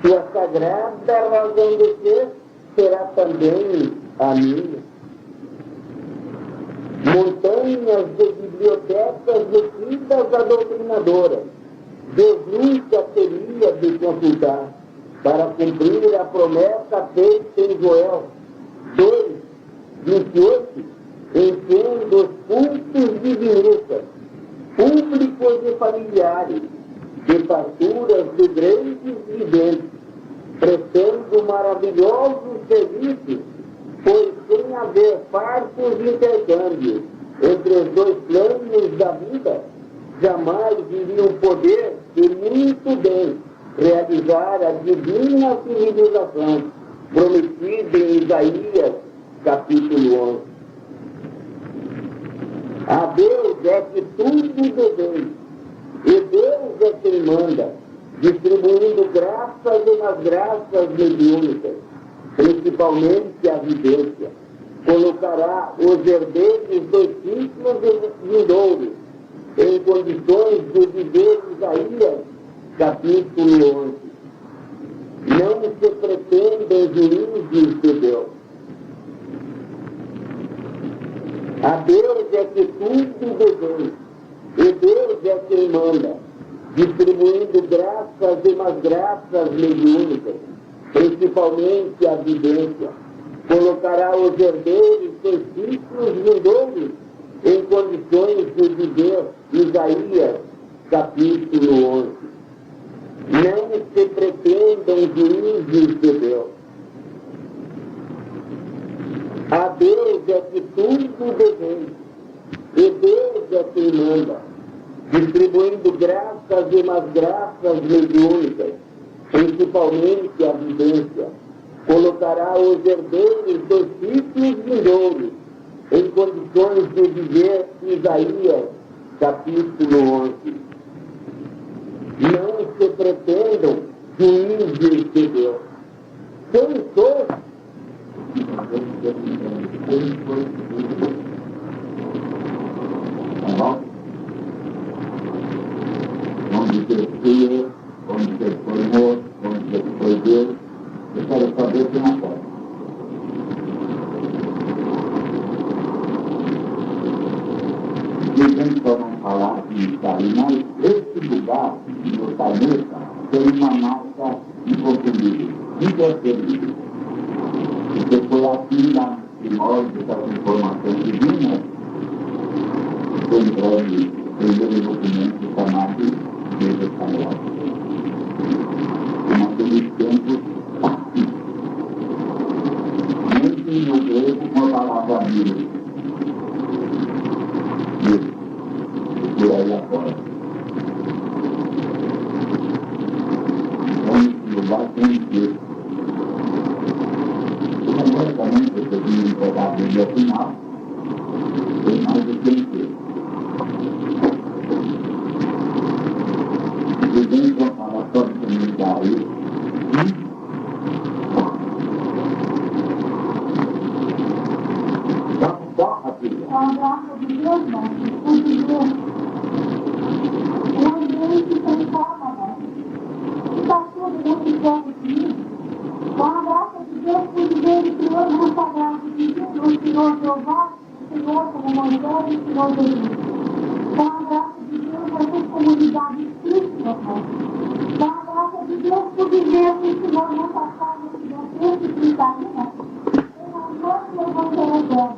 Sua sagrada razão de ser será também a minha. Montanhas de bibliotecas vestidas a doutrinadoras, Deus nunca teria de consultar para cumprir a promessa feita em Joel 2, 28, enchendo os cultos de viúvas, públicos e familiares, de farturas de grandes videntes, prestando maravilhosos serviços, pois sem haver fartos intercâmbios entre os dois planos da vida, jamais iriam poder e muito bem realizar a divina civilização prometida em Isaías, capítulo 11. A Deus é que tudo devemos, e Deus é quem manda, distribuindo graças e mais graças mediúnicas, principalmente a vidência. Colocará os herdeiros dos ciclos vindouros em condições de viver Isaías, capítulo 11. Não se pretendem juízes de Deus. A Deus é que tudo devemos, e Deus é quem manda, distribuindo graças e mais graças mediúnicas, principalmente a vidência. Colocará os herdeiros dos ciclos vindouros em condições de viver Isaías, capítulo 11. Não se pretendam juízes de Deus. A Deus é que tudo devemos, e Deus é quem manda, distribuindo graças e mais graças mediúnicas, principalmente a vidência. Colocará os herdeiros dos ciclos vindouros em condições de viver Isaías, capítulo 11. Não se pretendam juízes de Deus. Quem sou? Onde você criou, onde você formou, onde você foi Deus, eu quero saber de uma coisa. Ninguém só não falar de Israel, mas esse lugar no planeta tem uma massa inconfundível, inconcebível. Porque foi assim lá nos primórdios das informações divinas, que entregue o primeiro documento chamado Igreja Sagrada. Naqueles tempos, nem no grego uma palavra Bíblia. Por aí afora. Então, esse lugar tem que também você viu entregar a Bíblia final, tem mais do que inteiro. E vem com a falação de comunidade. Então, só a Bíblia. Com a graça de Deus, o ambiente transforma, está tudo nesse corpo de mim. Com a graça de Deus, pude ver o Senhor no sagrado divino, o Senhor Jeová, o Senhor como Moisés e o Senhor Jesus. Com a graça de Deus, essa comunidade espírita, com a graça de Deus, pude ver o Senhor nessa casa de cristalina, em amor e evangelho.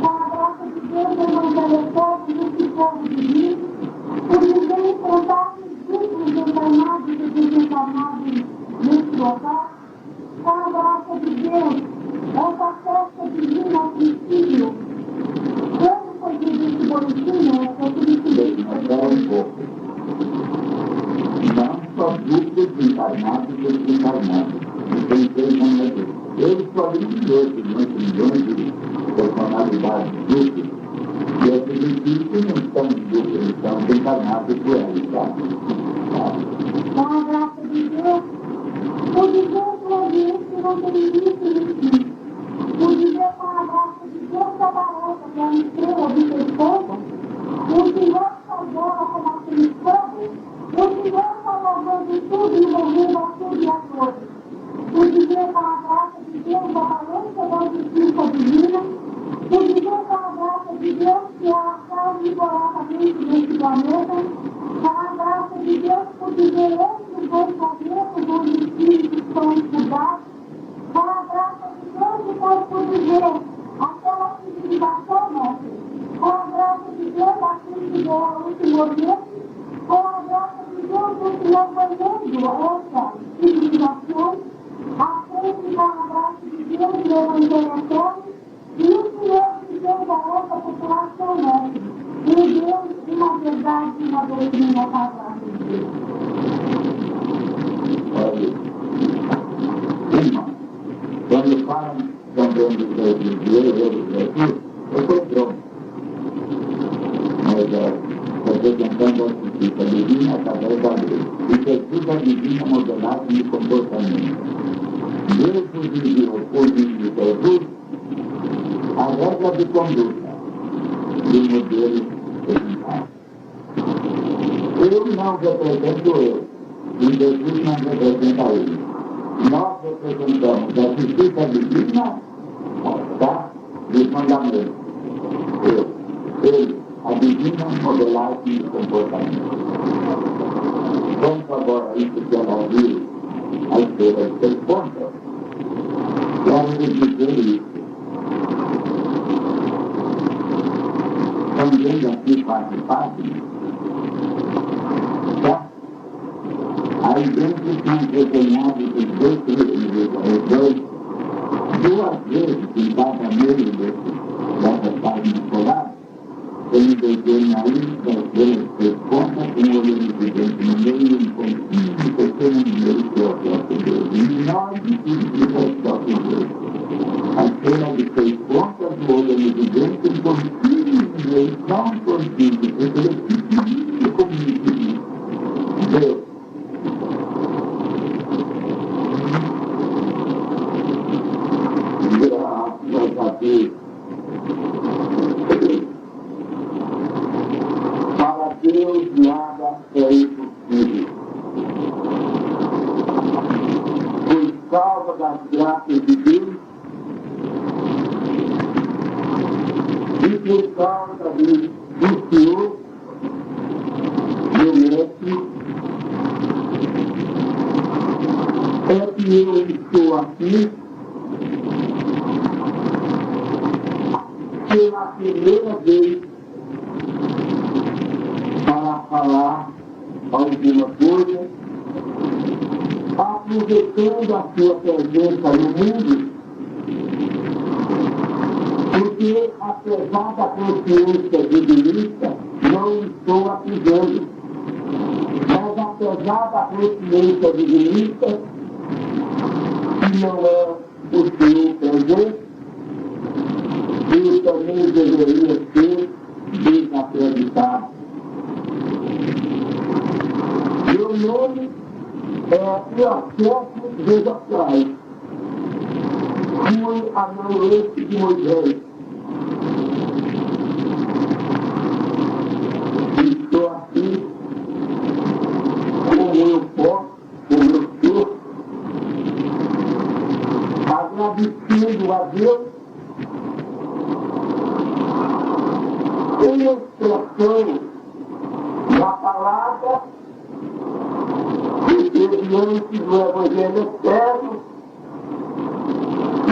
Com a graça de Deus, o evangelho nesse povo divino, pude ver enfrentar os grupos encarnados e desencarnados nesse local. Com a graça de Deus, essa festa divina ao princípio, como foi dito esse boletim, essa felicidade. Não só grupos encarnados e desencarnados, tem 3 anos. Eu falei de outros, milhões de personalidades grupos, e esses espíritos não estão em grupos, eles estão desencarnados por aí, tá? Com a graça de Deus, o viver do ambiente que não tem visto em si. O viver com a graça de Deus que aparece para a estrela do seu povo, o Senhor salvou como aquele povo, o Senhor salvando tudo e movendo a tudo e a todos. O viver com a graça de Deus da aparência da justiça divina, o viver com a graça de Deus que é a carne corretamente deste planeta, com a graça de Deus por viver entre os dois planetas onde os espíritos estão estudados, com a graça de Deus que pode por viver aquela civilização nossa, com a graça de Deus aquilo que deu ao último Oriente, com a graça de Deus o Senhor ganhando essa civilização, à frente com a graça de Deus do Evangelho eterno, e o Senhor que deu a essa população nossa, e Deus uma verdade e uma doutrina sagrada de Deus. Quando falam também do seu Deus, eu estou pronto. Mas representando a justiça divina através da lei. E Jesus a divina modelagem de comportamento. Deus enviou por meio de Jesus a regra de conduta e o modelo eficaz. Eu não represento eu, e Jesus não representa ele. Nós representamos a justiça divina, tá? Dos mandamentos. Ele, a divina modelagem de comportamento. Vamos agora isso que ela viu, a esfera de 6 pontos. Quero dizer isso. Também aqui 4 páginas. Tá? Aí dentro são desenhados os dois, 2 vezes em cada meio dessa página solar, ele desenha aí das 6 pontas, um olho evidente no meio, um pontinho de pequeno no meio que é o próprio Deus. E 9 significa o próprio Deus. A esfera de 6 pontas, o olho evidente, um pontinho no meio, só um pontinho de pequeno, como Deus. Graças a Deus. Para Deus nada é impossível. Por causa das graças de Deus e por causa do Senhor, meu mestre, é que eu estou aqui pela primeira vez alguma coisa, aproveitando a sua presença no mundo, porque, apesar da consciência divinista, não estou acusando. Mas, apesar da consciência divinista, que não é o seu presente, eu também deveria ser desacreditado. Meu nome é Iosef Vezoprai. Fui a noroeste de Moisés. Estou aqui como eu posso, como eu sou, agradecendo a Deus em expressão da palavra que diante do Evangelho eterno,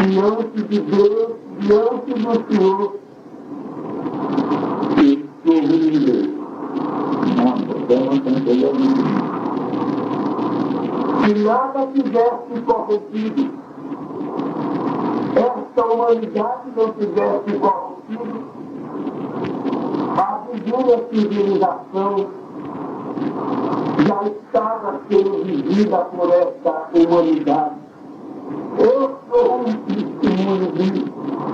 diante de Deus, diante do Senhor, estou livre. Se nada tivesse corrompido, esta humanidade não tivesse corrompido, a divina civilização já estava sendo vivida por esta humanidade. Eu sou um testemunho disso,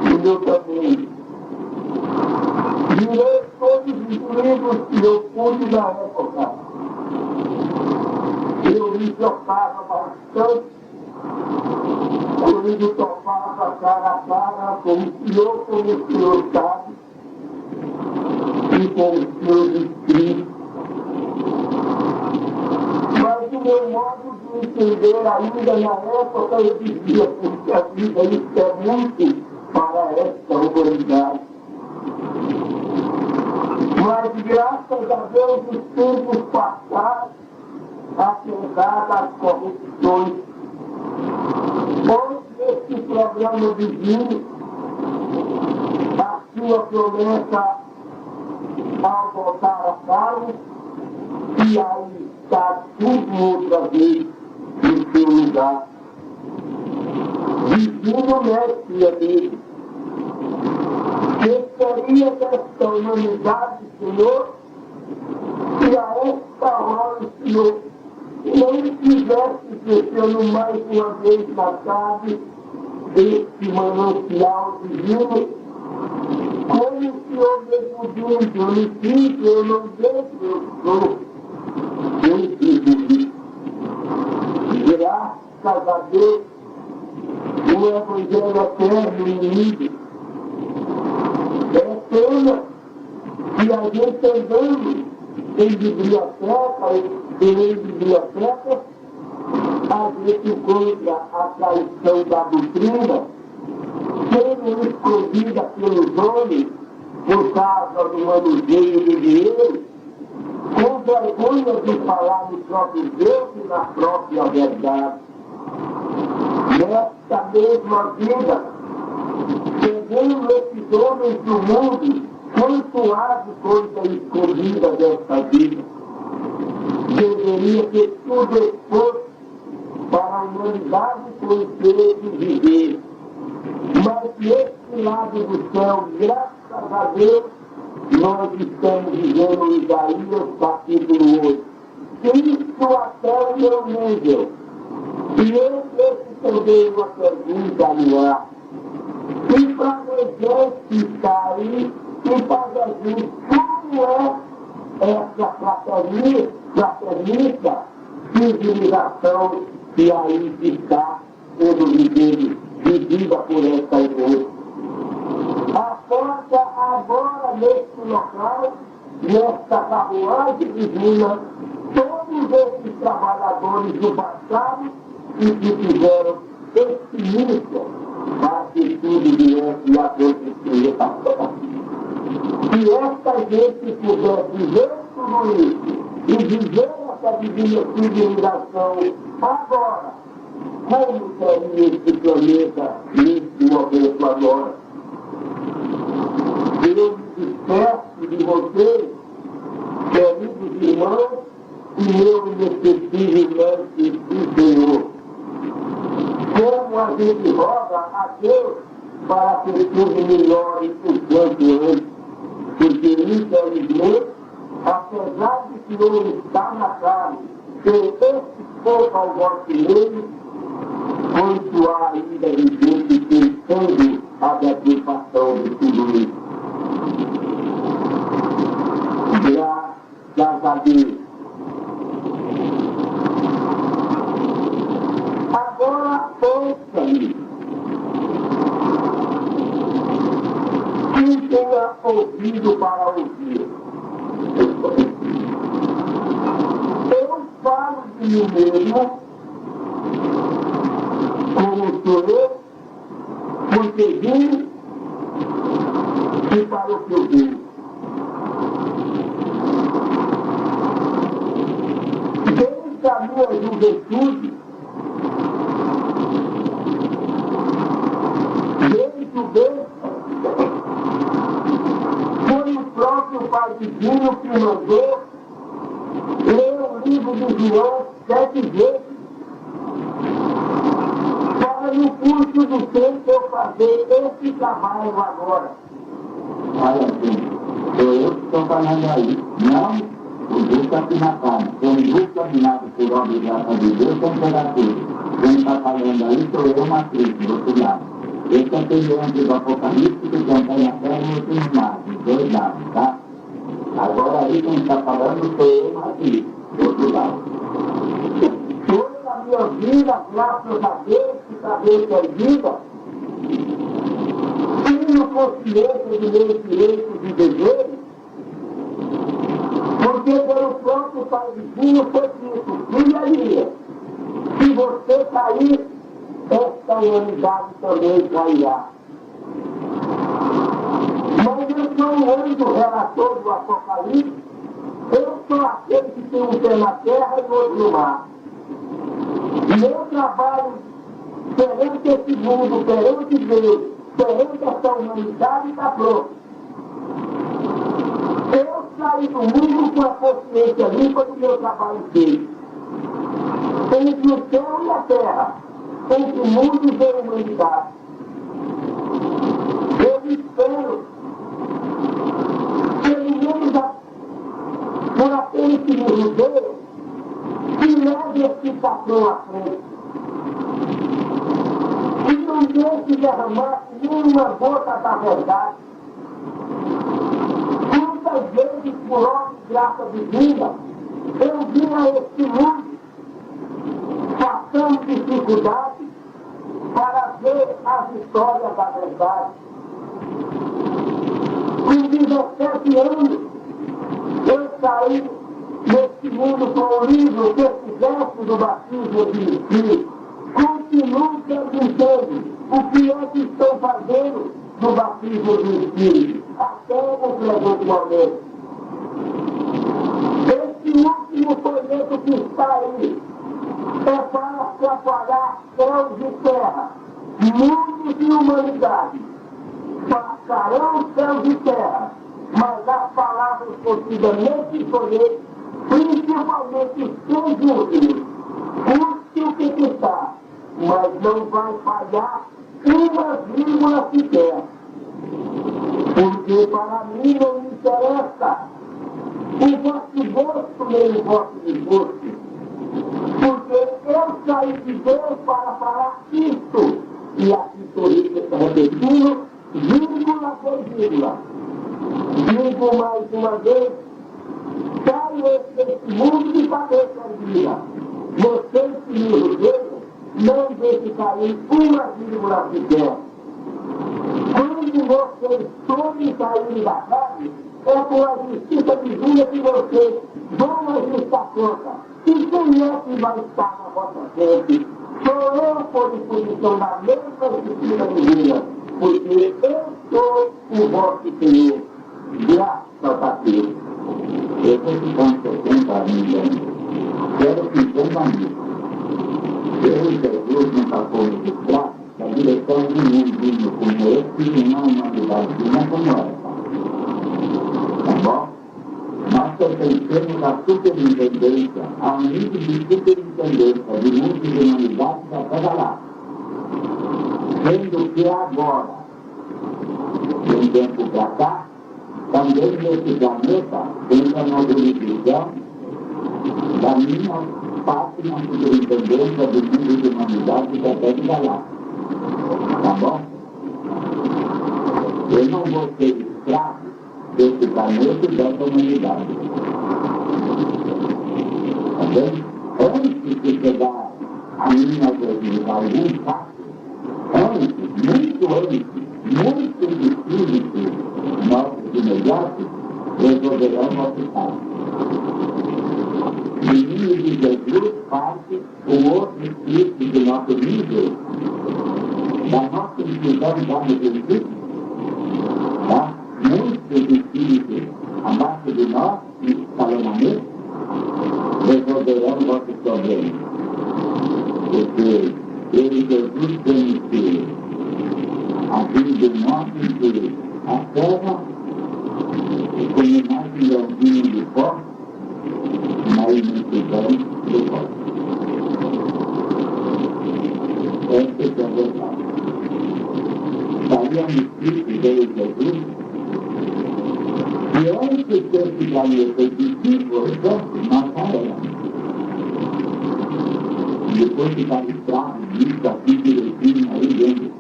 e eu também. Direi todos os livros que eu pude na época. Eu me tocava bastante, quando tocava cara a cara com o Senhor sabe, e com os seus escritos. Mas o meu modo de entender ainda na época, eu dizia, porque a vida isso é muito para esta humanidade. Mas graças a Deus os tempos passados, apesar das corrupções, hoje este programa divino, a sua promessa ao voltar a Carlos, e aí está tudo outra vez no seu lugar. Divino mestre amigo, que seria desta humanidade, Senhor, se a esta hora o Senhor não estivesse descendo mais uma vez na tarde deste manancial divino, como o Senhor mesmo diz, eu não sinto, eu não vejo, eu sou. Graças a Deus, o Evangelho eterno inimigo. É pena que a gente andando em biblioteca, a gente encontra a traição da doutrina, sendo escondida pelos homens por causa do manuseio do dinheiro, com vergonha de falar no próprio Deus e na própria verdade. Nesta mesma vida, segundo esses homens do mundo, quanto há de coisa escondida desta vida, deveria ter tudo exposto para a humanidade conhecer e viver. Mas neste lado do céu, graças a Deus, nós estamos vivendo em Isaías capítulo 8. Isso até o meu nível. E eu deixo também uma pergunta no ar. E para Moisés que está aí, e para Jesus, como é essa fraternista civilização que aí está sendo vivida por essa igreja? Aponta agora neste local, nesta carruagem divina, todos esses trabalhadores do passado e que fizeram pessimistas para que tudo viesse a acontecer agora. Se esta gente puder viver tudo isso e viver essa divina civilização agora, como seria esse planeta nesse momento agora? Eu me despeço de vocês, queridos irmãos e meu inesquecível mestre e Senhor. Como a gente roga a Deus para que tudo melhore o quanto antes, porque infelizmente, apesar de que eu estar na carne, ter esse pouco ao vosso meio, quanto há ainda de gente pensando a deturpação de tudo isso. Graças a Deus. Agora, ouça-me. Quem tenha ouvido para ouvir. Eu falo de mim mesmo, como sou eu, porque vim e para o que eu vim. Desde a minha juventude, desde o berço, foi o próprio Pai Divino que mandou ler o livro de João 7 vezes, para no curso do tempo eu fazer esse trabalho agora. Olha, gente, sou eu que estou falando aí, não o grupo aqui na carne. Sou um grupo dominado por obra e graça de Deus com temperatura. Quem está falando aí sou eu, Matriz, do outro lado. Esse é aquele anjo do Apocalipse que contém a terra e o outro no mar, dos dois lados, tá? Agora aí quem está falando sou eu, Matriz, do outro lado. Toda a minha vida, graças a Deus, que saber que é vida, tenho consciência de meus direitos e deveres, porque pelo próprio Pai Divino foi dito, filha minha, se você cair, esta humanidade também cairá. Mas eu sou um anjo relator do Apocalipse, eu sou aquele que tem um pé na terra e outro no mar. Meu trabalho perante esse mundo, perante Deus, perante essa humanidade está pronto. Eu saí do mundo com a consciência limpa do meu trabalho feito. Entre o céu e a terra, entre o mundo e a humanidade. Eu espero, pelo menos por aqueles que me rodeiam, que leve esse patrão à frente. E não deixe derramar nenhuma gota da verdade. Quantas vezes, por obra e graça divina, eu vim a este mundo passando dificuldades para ver as histórias da verdade. Com 17 anos, eu saí deste mundo com o livro que fizesse do batismo de Espírito. Continuo perguntando o que é que estão fazendo no batismo do Espírito, até o presente momento. Esse último folheto que está aí é para separar céus e terra, mundos e humanidade. Passarão céus e terra, mas as palavras contidas nesse folheto, principalmente os 6 últimos, custe o que está, mas não vai falhar uma vírgula sequer. Porque para mim não me interessa o vosso gosto nem o vosso desgosto. Porque eu saí de Deus para falar isto. E aqui estou repetindo, vírgula por vírgula. Digo mais uma vez, saio desse mundo de cabeça erguida. Vocês que me rodeiam, não deixem cair uma vírgula sequer. Quando vocês todos saírem da carne, é com a justiça divina que vocês vão ajustar conta. E quem é que vai estar na vossa frente? Sou eu por disposição da mesma justiça divina, porque eu sou o vosso Senhor. Graças a Deus. Eu vou ficar 70 anos, quero que entenda nisso. Eu e Jesus não está fora de graça da direção de um mundo como esse e uma humanidade digna como essa. Tá bom? Nós nós pertencemos à superintendência, ao nível de superintendência de muitas humanidades até lá. Sendo que agora, de um tempo para cá, também nesse planeta entra na jurisdição da minha parte na superintendência do mundo de humanidades até de lá. Tá bom? Eu não vou ser escravo desse planeta e dessa humanidade. Tá bem? Antes de chegar a minha vez, algum fato, muito espíritos nossos imediatos resolverão nosso caso. Menino de Jesus parte o outro espírito do nosso nível, da nossa inclusão já no princípio, tá? Muitos espíritos abaixo de nós, escalonamento, resolverão nossos problemas. Porque ele, Jesus, tem que agir de modo que a terra, como mais um grãozinho de pó, na imensidão do pó. Essa é a verdade. Daí a mistério veio Jesus, e antes desse planeta existir, portanto, nós já éramos. Depois de estar escravo disso, aqui direitinho, aí dentro,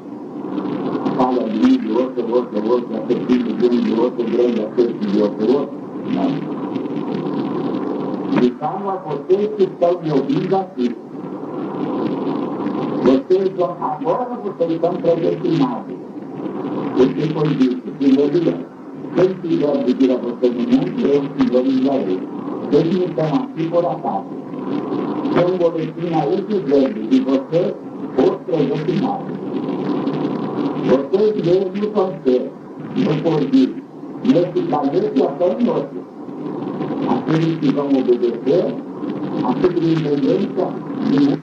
fala de outro, apetite de um de outro, grande apetite de outro, não. E falo a vocês que estão me ouvindo aqui. Agora vocês estão predestinados. Porque foi dito, Senhor Deus, quem quiser vir a você no mundo, eu, Senhor, enviarei. Eles não estão aqui por acaso. Tem um boletim aí dizendo que você, os predestinados. Vocês mesmos vão ser, no porvir, nesse planeta e até em outro. Aqueles que vão obedecer, a superintendência de mundo.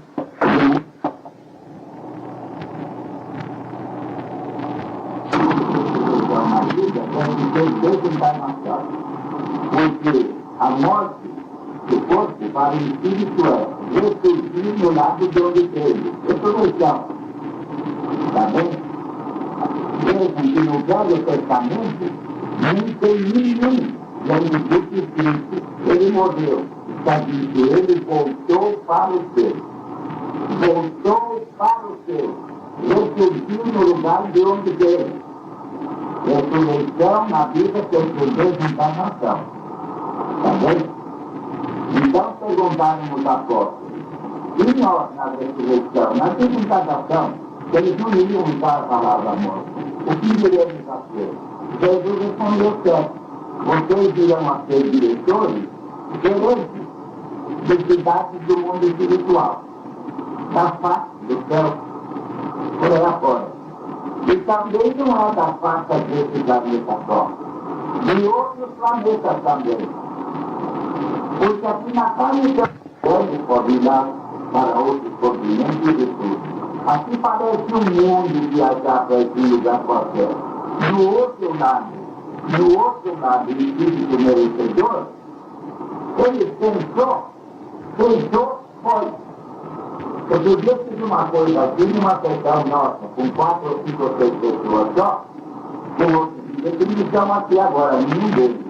Na vida, como ter dois encarnações. Porque a morte do corpo para o espírito é ressurgir no lado de onde teve. Eu estou no chão. Tá bem? Vejam que no Velho Testamento não tem nenhum Espírito Espírito. Ele morreu. Está dito, ele voltou para o seu. Voltou para o seu. Ressurgiu no lugar de onde teve. Ressurreição na vida que por Deus encarnação. Tá bem? Então perguntaram os apóstolos, e nós na ressurreição, na desencarnação, eles não iriam usar a palavra morte. O que iremos fazer? Jesus respondeu certo. Vocês irão a ser diretores, gerentes de cidades do mundo espiritual, da face do céu, por aí afora. E também não é da face desse planeta só, de outros planetas também. Porque aqui na Terra pode convidar para outros continentes e tudo. Aqui parece um mundo viajar para esse lugar qualquer. No outro lado, o espírito merecedor, ele pensou, foi. Outro dia eu fiz uma coisa aqui, numa sessão nossa, com 4 ou 5 ou 6 pessoas só, com outro dia, que me chama aqui agora, nenhum deles.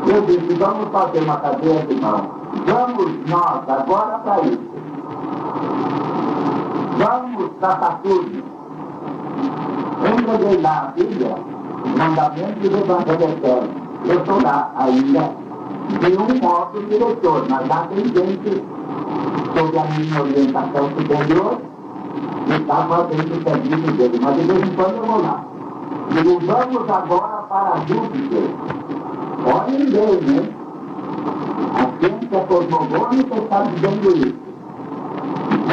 Eu disse, vamos fazer uma cadeia de mão. Vamos nós agora para isso. Vamos para Saturno. Entreguei lá a Bíblia, mandamento do Evangelho Eterno. Eu estou lá ainda, de um modo diretor, mas lá tem gente, sob a minha orientação superior, que está fazendo o serviço dele. Mas de vez em quando eu vou lá. Digo, vamos agora para Júpiter. Olhem bem, né? A ciência cosmogônica está dizendo isso.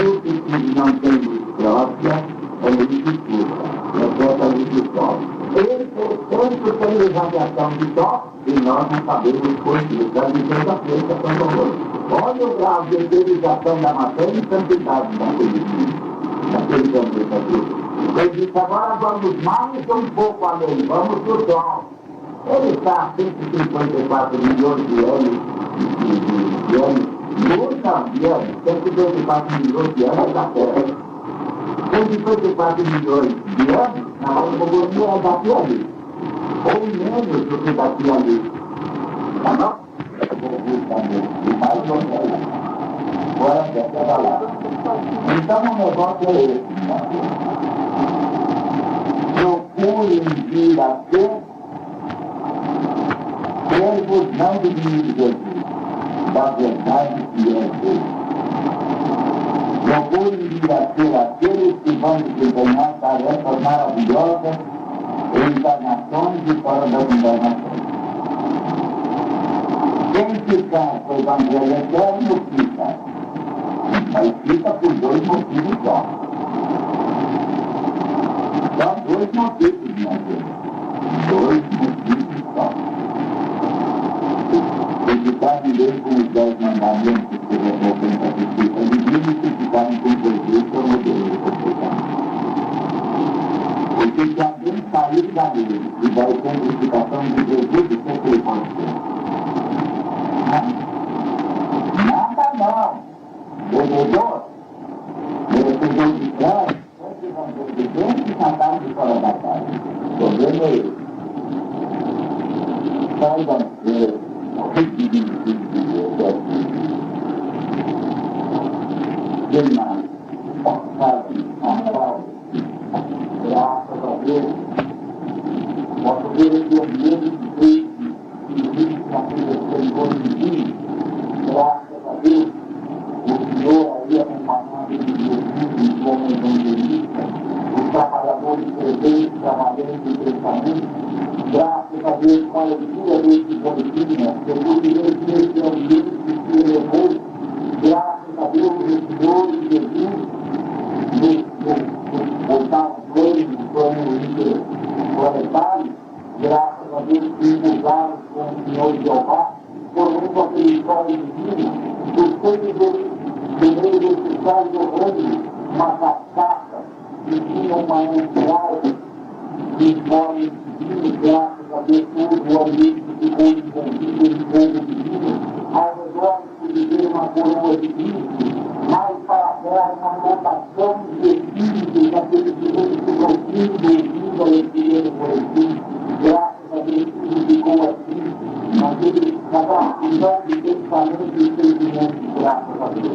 Júpiter não tem luz própria, é luz escura. É a luz do sol. Ele, portanto, tem radiação de sol e nós não sabemos por quê. Já dizendo a ciência cosmogônica. Olha o grau de utilização da matéria e santidade daquele planeta aqui. Ele disse, agora vamos mais um pouco além, vamos para o sol. Ele está a 154 milhões de anos, nunca havia 154 milhões de anos da Terra. 154 milhões de anos, na cosmogonia é daqui ali, ou menos do que daqui ali. Tá bom? E mais ou menos. Agora dessa palavra. Então o negócio é esse. Procurem vir a ser servos não do inimigo de Jesus, da verdade que é Deus. Procurem vir a ser aqueles que vão desempenhar tarefas maravilhosas em encarnações e fora das encarnações. Quem ficar com o Evangelho eterno, fica. Mas fica por dois motivos só. Só dois motivos, minha gente. Dois motivos só. Ficar viver com os 10 mandamentos que representam a justiça divina e se ficarem com Jesus, que é o modelo de comportamento. Porque se alguém sair da lei e da exemplificação de Jesus, o que ele pode ser? Nada não. Bebedor, merecedor de crime, sempre vão ter de dentro e cantar de fora da casa. O problema é esse. Saibam ser requisitos de Deus. Demais. Sabe, amparo. Graças a Deus. Posso ver esse ambiente de Deus que existe naquele corpo. Graças a Deus. O Senhor aí acompanhado de Jesus, como evangelista, os trabalhadores presentes, trabalhando em pensamento, graças a Deus com a leitura desse boletim, segundo esse ambiente que se elevou, graças a Deus o Senhor e Jesus, no portal no plano planetário, graças a Deus que impulsaram com o Senhor Jeová, formando aquele história divina, os seres no meio desse céu do reino, uma cascata que tinha uma entrada de forma divina, graças a Deus, todo o ambiente ficou envolvido em fogo divino, ao redor de viver uma coroa divina, mais para a terra uma lotação de espíritos, daqueles que vêm se ouvindo a leitura do boletim, graças a Deus, tudo ficou assim, naquela visão de pensamento e sentimento, graças a Deus.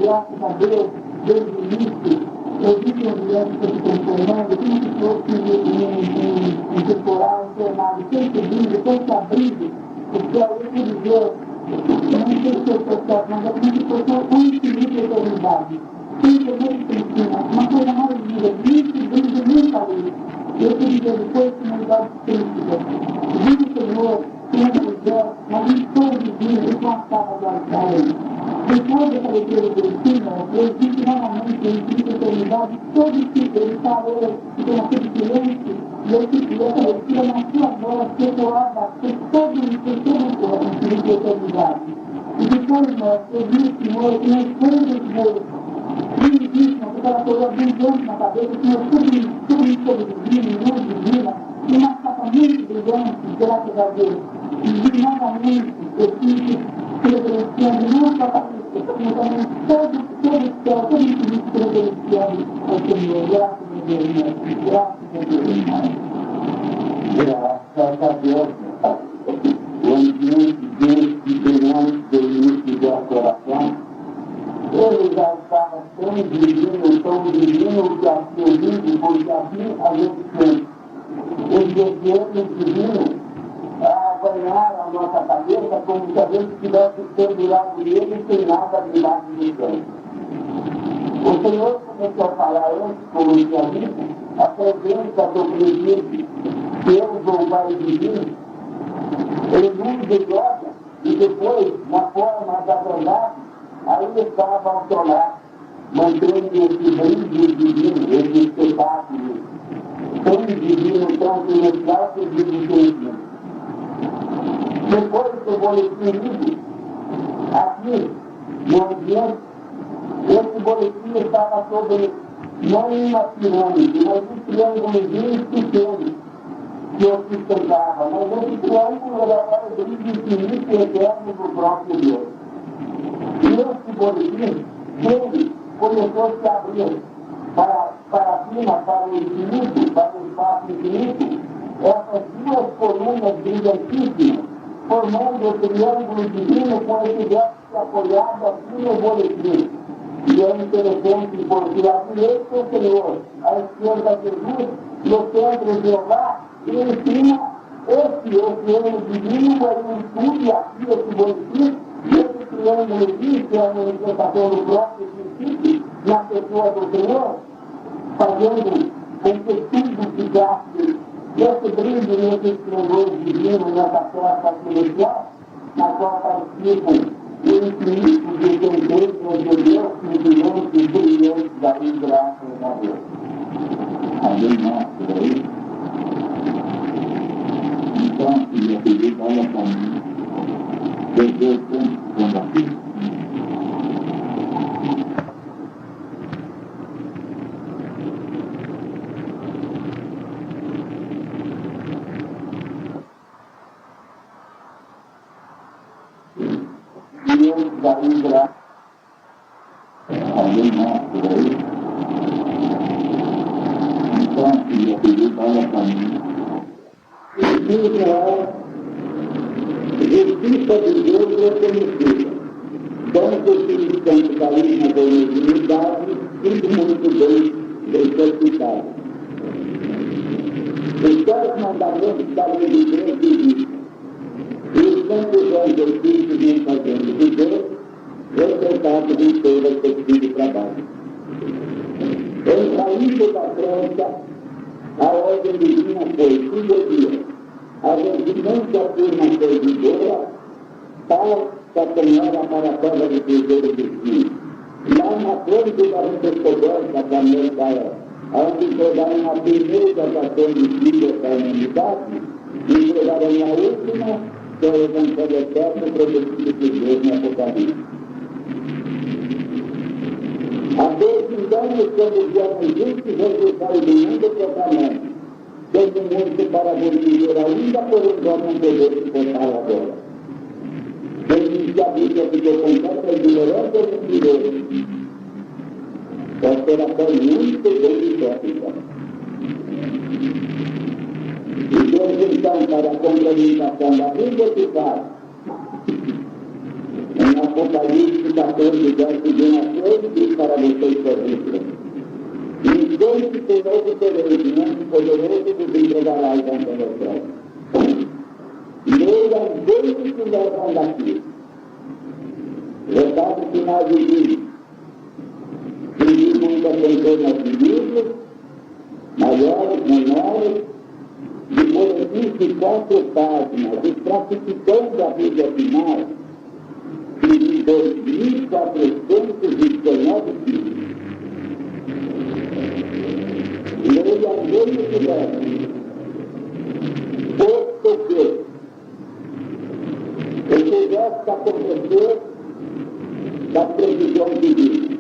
Graças a Deus, desde o início, eu vi que as mulheres que estão formando, como se fosse um temporal internado, sem subindo, sem se abrindo, porque eu vou dizer, eu não sei se eu estou certo, mas é como se fosse um infinito de eternidade. Simplesmente ensina, uma coisa mais linda, muito brilho, muito além. Eu queria dizer depois que no lugar de crítica, vive o Senhor, tem a mulher, mas em todo divino, ele não acaba de altar. Depois dessa leitura do ensino, eu disse novamente em infinita eternidade, todo tipo, ele falou, que tem aquele silêncio, e eu disse essa leitura na sua voz, que eu bastante todo o corpo, em infinita eternidade. E depois, eu vi o Senhor, que nós fomos os mortos, lindíssima, com aquela coroa brilhante na cabeça, o Senhor tudo divino, luz divina, e uma capa muito brilhante, graças a Deus. E vi novamente, eu fiz reverenciando não só a cabeça, mas também todo o céu, todo o infinito reverenciando ao Senhor. Graças a Deus, irmão. Graças a Deus, irmão. Graças a Deus. O ambiente desse verão do início da oração, ele já estava tão divino, que assim eu digo, porque assim a gente tem. Os desejos divinos a banhar a nossa cabeça como se a gente estivesse pendurado nele sem nada de lado de dentro. O Senhor começou a falar antes, como eu tinha dito, a presença do presente, Deus ou Pai divino, ele nos exorta e depois, na forma da verdade, aí estava ao seu lado, mantendo esse brilho divino, esse espetáculo tão divino, tão celestial, que vive sempre. Depois do boletim lido, aqui no ambiente, esse boletim estava sobre não uma pirâmide, mas um triângulozinho pequeno, que eu sustentava, mas esse triângulo era o brilho infinito e eterno do próprio Deus. E esse boletim, ele começou a se abrir para cima, para o infinito, para o espaço infinito, essas duas colunas brilhantíssimas, formando o triângulo divino com esse vértice apoiado aqui no boletim. E é interessante porque à direita o Senhor, à esquerda Jesus, no centro Jeová, e em cima esse oceano divino, ele estude aqui esse boletim, e esse triângulo divino, que é a manifestação do próprio princípio, na pessoa do Senhor, fazendo com que tudo se gaste esse brilho, nesse esplendor divino, nessa festa celestial, na qual participam o infinito de sentenças de Deus, brilhantes, brilhantes da graça da Deus. Alguém mais por aí? Então, filho, acredito, olha para mim. Perdeu tempo quando aqui. Deus da graça. Alguém mais por aí? Então, filho, acredito, olha para mim. Israel, justiça de Deus reconhecida. Quando o Espírito Santo cair na unidade, tudo muito bem exercitado. Os 10 mandamentos da lei de Deus dizem: e os santos olhos do Espírito vêm fazendo de Deus, resultado de todo efetivo trabalho. Em saindo da França, a ordem divina foi simbologia. A vigilância afirma servidora, tal catonhara para a prova de tesouro do fim. Lá na frente da descoberta da Mercaia, onde entregaram a primeira ação de vida da humanidade, entregaram a última, que é o Evangelho Eterno prometido por Deus no Apocalipse. Há 2 anos, quando vieram justos resultados do mundo proclamando, todo mundo para viver ainda por um homem poder suportar agora. Quem diz que a Bíblia ficou completa e ignorante é mentiroso. Consideração muito bem hipócrita. E Deus, então, para a complementação da Bíblia, que faz em Apocalipse 14, verso 1 a 3, diz para vocês sorrir. Ninguém que tem novo terreno, poderoso vos entregará e vão penetrar. Leia desde que levam daqui. Recado final de livro. Pedi muita centenas de livros, maiores, menores, de boletins de 4 páginas, desclassificando a Bíblia final, de 2.419 livros. Leia mesmo que deve. Posto que o que resta acontecer da previsão divina.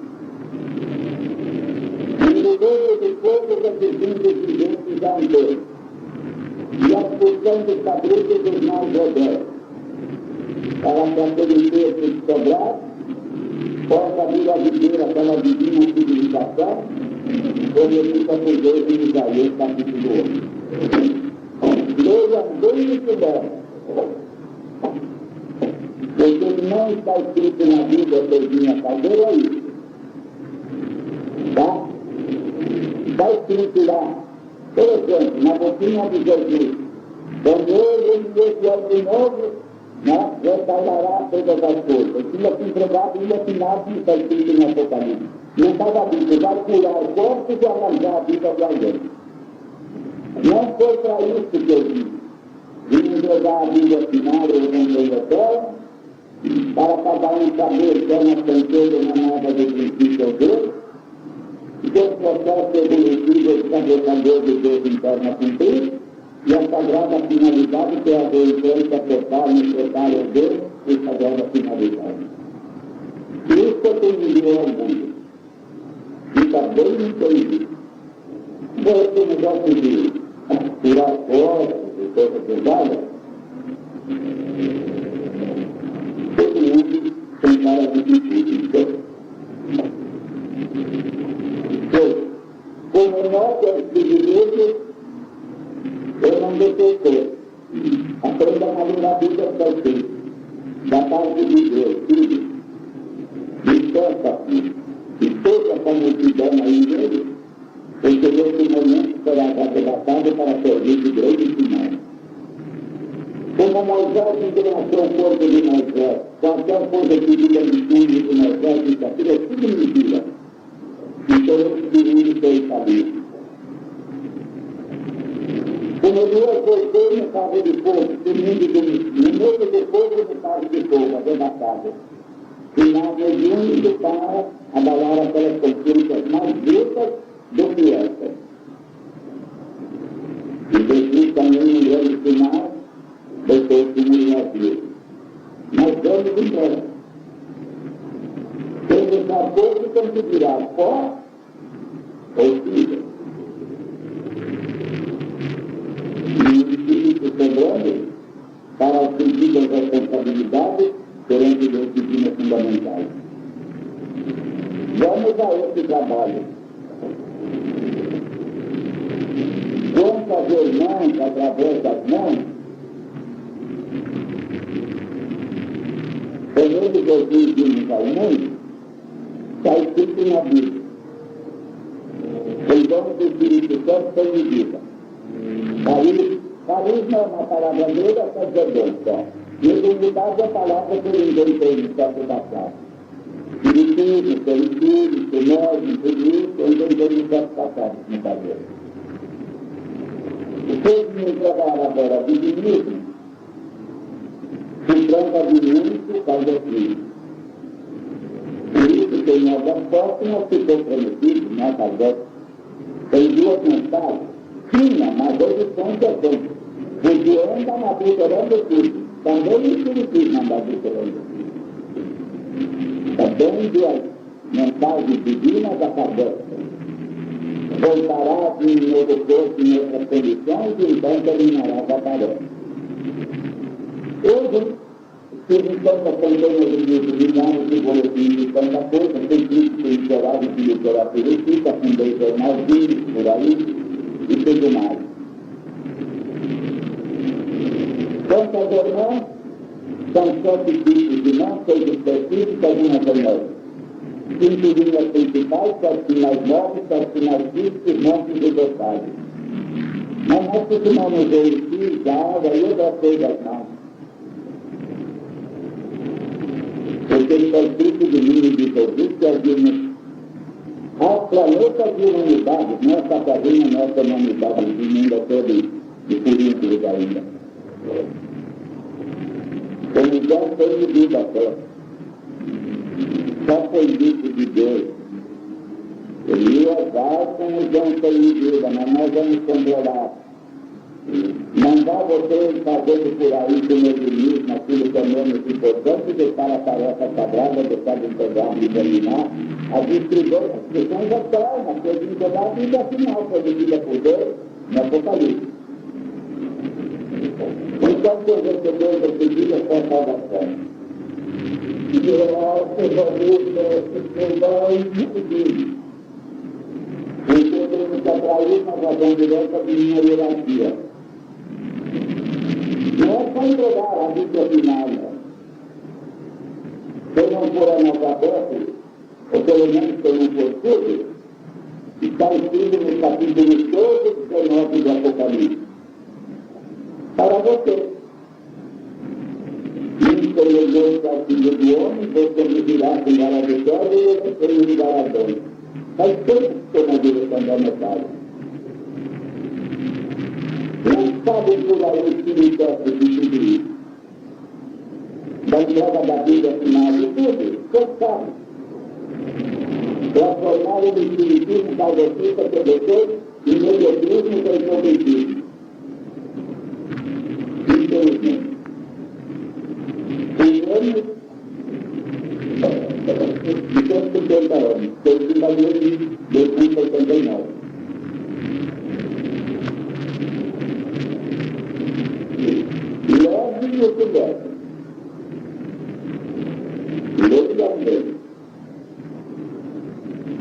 E no meio de todos esses ingredientes há um Deus. E a expulsão dos cabritos dos mais rebeldes. Para que aquele texto sobrar, possa vir a viver aquela divina civilização, como dita por Deus em Isaías capítulo 8. Leia bem o que deve. Porque não está escrito na Bíblia todinha cadeira, é isso. Tá? Está escrito lá, por exemplo, na boquinha de Jesus, quando ele vier de novo, né, restaurará todas as coisas. Tinha se entregado e afinado, está escrito no Apocalipse. Não estava dito, vai curar corpos e arranjar a vida de alguém. Não foi para isso que eu disse. Vim entregar a Bíblia final, o Evangelho Eterno, para cada um saber que é uma centelha na nova do princípio Deus, e que o processo evolutivo estabelecedor de Deus interno a cumprir, e a sagrada finalidade que é a doença total no preparo de Deus e a sagrada finalidade. Isso eu tenho de orgulho. Fica bem entendido. Você não gosta de tirar fotos, força pesada, todo mundo tem cara de difícil. Como nós é privilégio, eu não detestei. Aprenda a valorar a vida para ti. Da parte de Deus, filho. Descansa, filho. E toda essa multidão aí nele, porque nesse momento será arrebatado para servir de grande sinal. Como Moisés entrelaçou o corpo de Moisés, qualquer coisa que diga de tudo de Moisés, isso aqui é tudo mentira. Então eu prefiro ter sabido. Como Deus voltou no carro de fogo, no meio do fogo no carro de fogo, arrebatado. Final único para abalar aquelas consciências mais brutas do que essas. E Jesus também, um grande sinal, deixou o testemunho aqui. Mas vamos em frente. Quem está pouco conseguirá fora ou filho. E o Espírito sobrando para o sentido da responsabilidade perante Deus divino fundamental. Vamos a esse trabalho. Vamos fazer mãos através das mãos. Quando Jesus vimos ao mundo, está escrito na Bíblia. Os dons do Espírito Santo são medidas. Carisma é uma palavra grega, quer dizer dom só. E unidade é a palavra que eu inventei no século passado. Espiritismo, solitude, tenório, tudo isso, eu inventei no século passado, no caso. Depois de me entregar agora ao divinismo, se trata de único causa Cristo. Por isso que em algumas próximas ficou prometido, né, Kardec, tem duas mensagens, tinha, mas hoje são diferentes, porque anda na adulterando tudo, também o espiritismo anda adulterando tudo. Também duas mensagens divinas a Kardec. Voltará de um novo corpo em outras condições e então terminará a tarefa. Hoje, se tanta campanha de milhares de boletins de tanta coisa, tem crítico literário que literatura fica, fundei jornal vídeos por aí e tudo mais. Quantas irmãs são 7 tipos de mãos, 6 específicas, uma reunião. 5 linhas principais, 7 sinais móveis, 7 sinais físicos, montes de detalhes. Mas nós costumamos ver o fio, a água e outras coisas mais. Porque está escrito de mim de Jesus que alguns aos planetas de humanidade, não é Catarina, nossa humanidade, de mundo todo de Coríntios ainda. Como já foi medida até. Só foi dito de Deus. Ele ia dar como não foi medida, mas nós vamos controlar. Não dá você fazendo por aí com o egoísmo, aquilo que é menos importante, deixar a tarefa sagrada, deixar de entregar e terminar, a distribuição eterna, que é de entregar a vida final, produzida por Deus, no Apocalipse. Então, que eu receber esse dia é só salvação. E eu tenho que atrair uma razão direta de minha hierarquia. Não é só entregar a vida final, não. Se eu não for analfabeto, ou pelo menos se eu não for surdo, está escrito no capítulo 19 do Apocalipse. Para você. Isso elevou-se ao filho do homem, você me dirá com vara de pedra e eu tenho um galardão. Faz tempo que estou na direção da metade. Não sabem por aí o que me toca de tudo isso. Da entrega da Bíblia final de tudo, você sabe. Transformar o espiritismo saudosista que depois em mediocrismo que eu cometido. Infelizmente. Em anos de 150 anos, foi o fundador de 1889. o que deve. Lei da lei.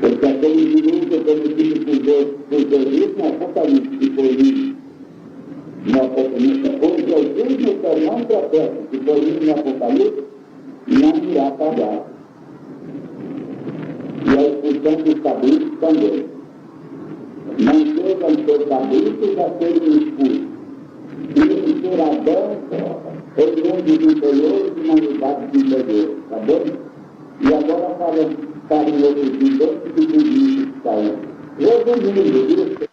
Porque aquele livro que eu prometido por Deus no Apocalipse, que foi lido no Apocalipse, ou Jesus no sermão profético, que foi lido no Apocalipse, não irá pagar. E a expulsão dos cabritos também. Não sejam seus cabritos a serem expulsos. E ser Adão, oriundos inferiores e humanidades inferiores. Tá bom? E agora para o outro de dentro do juízo que saiu. Resumindo isso,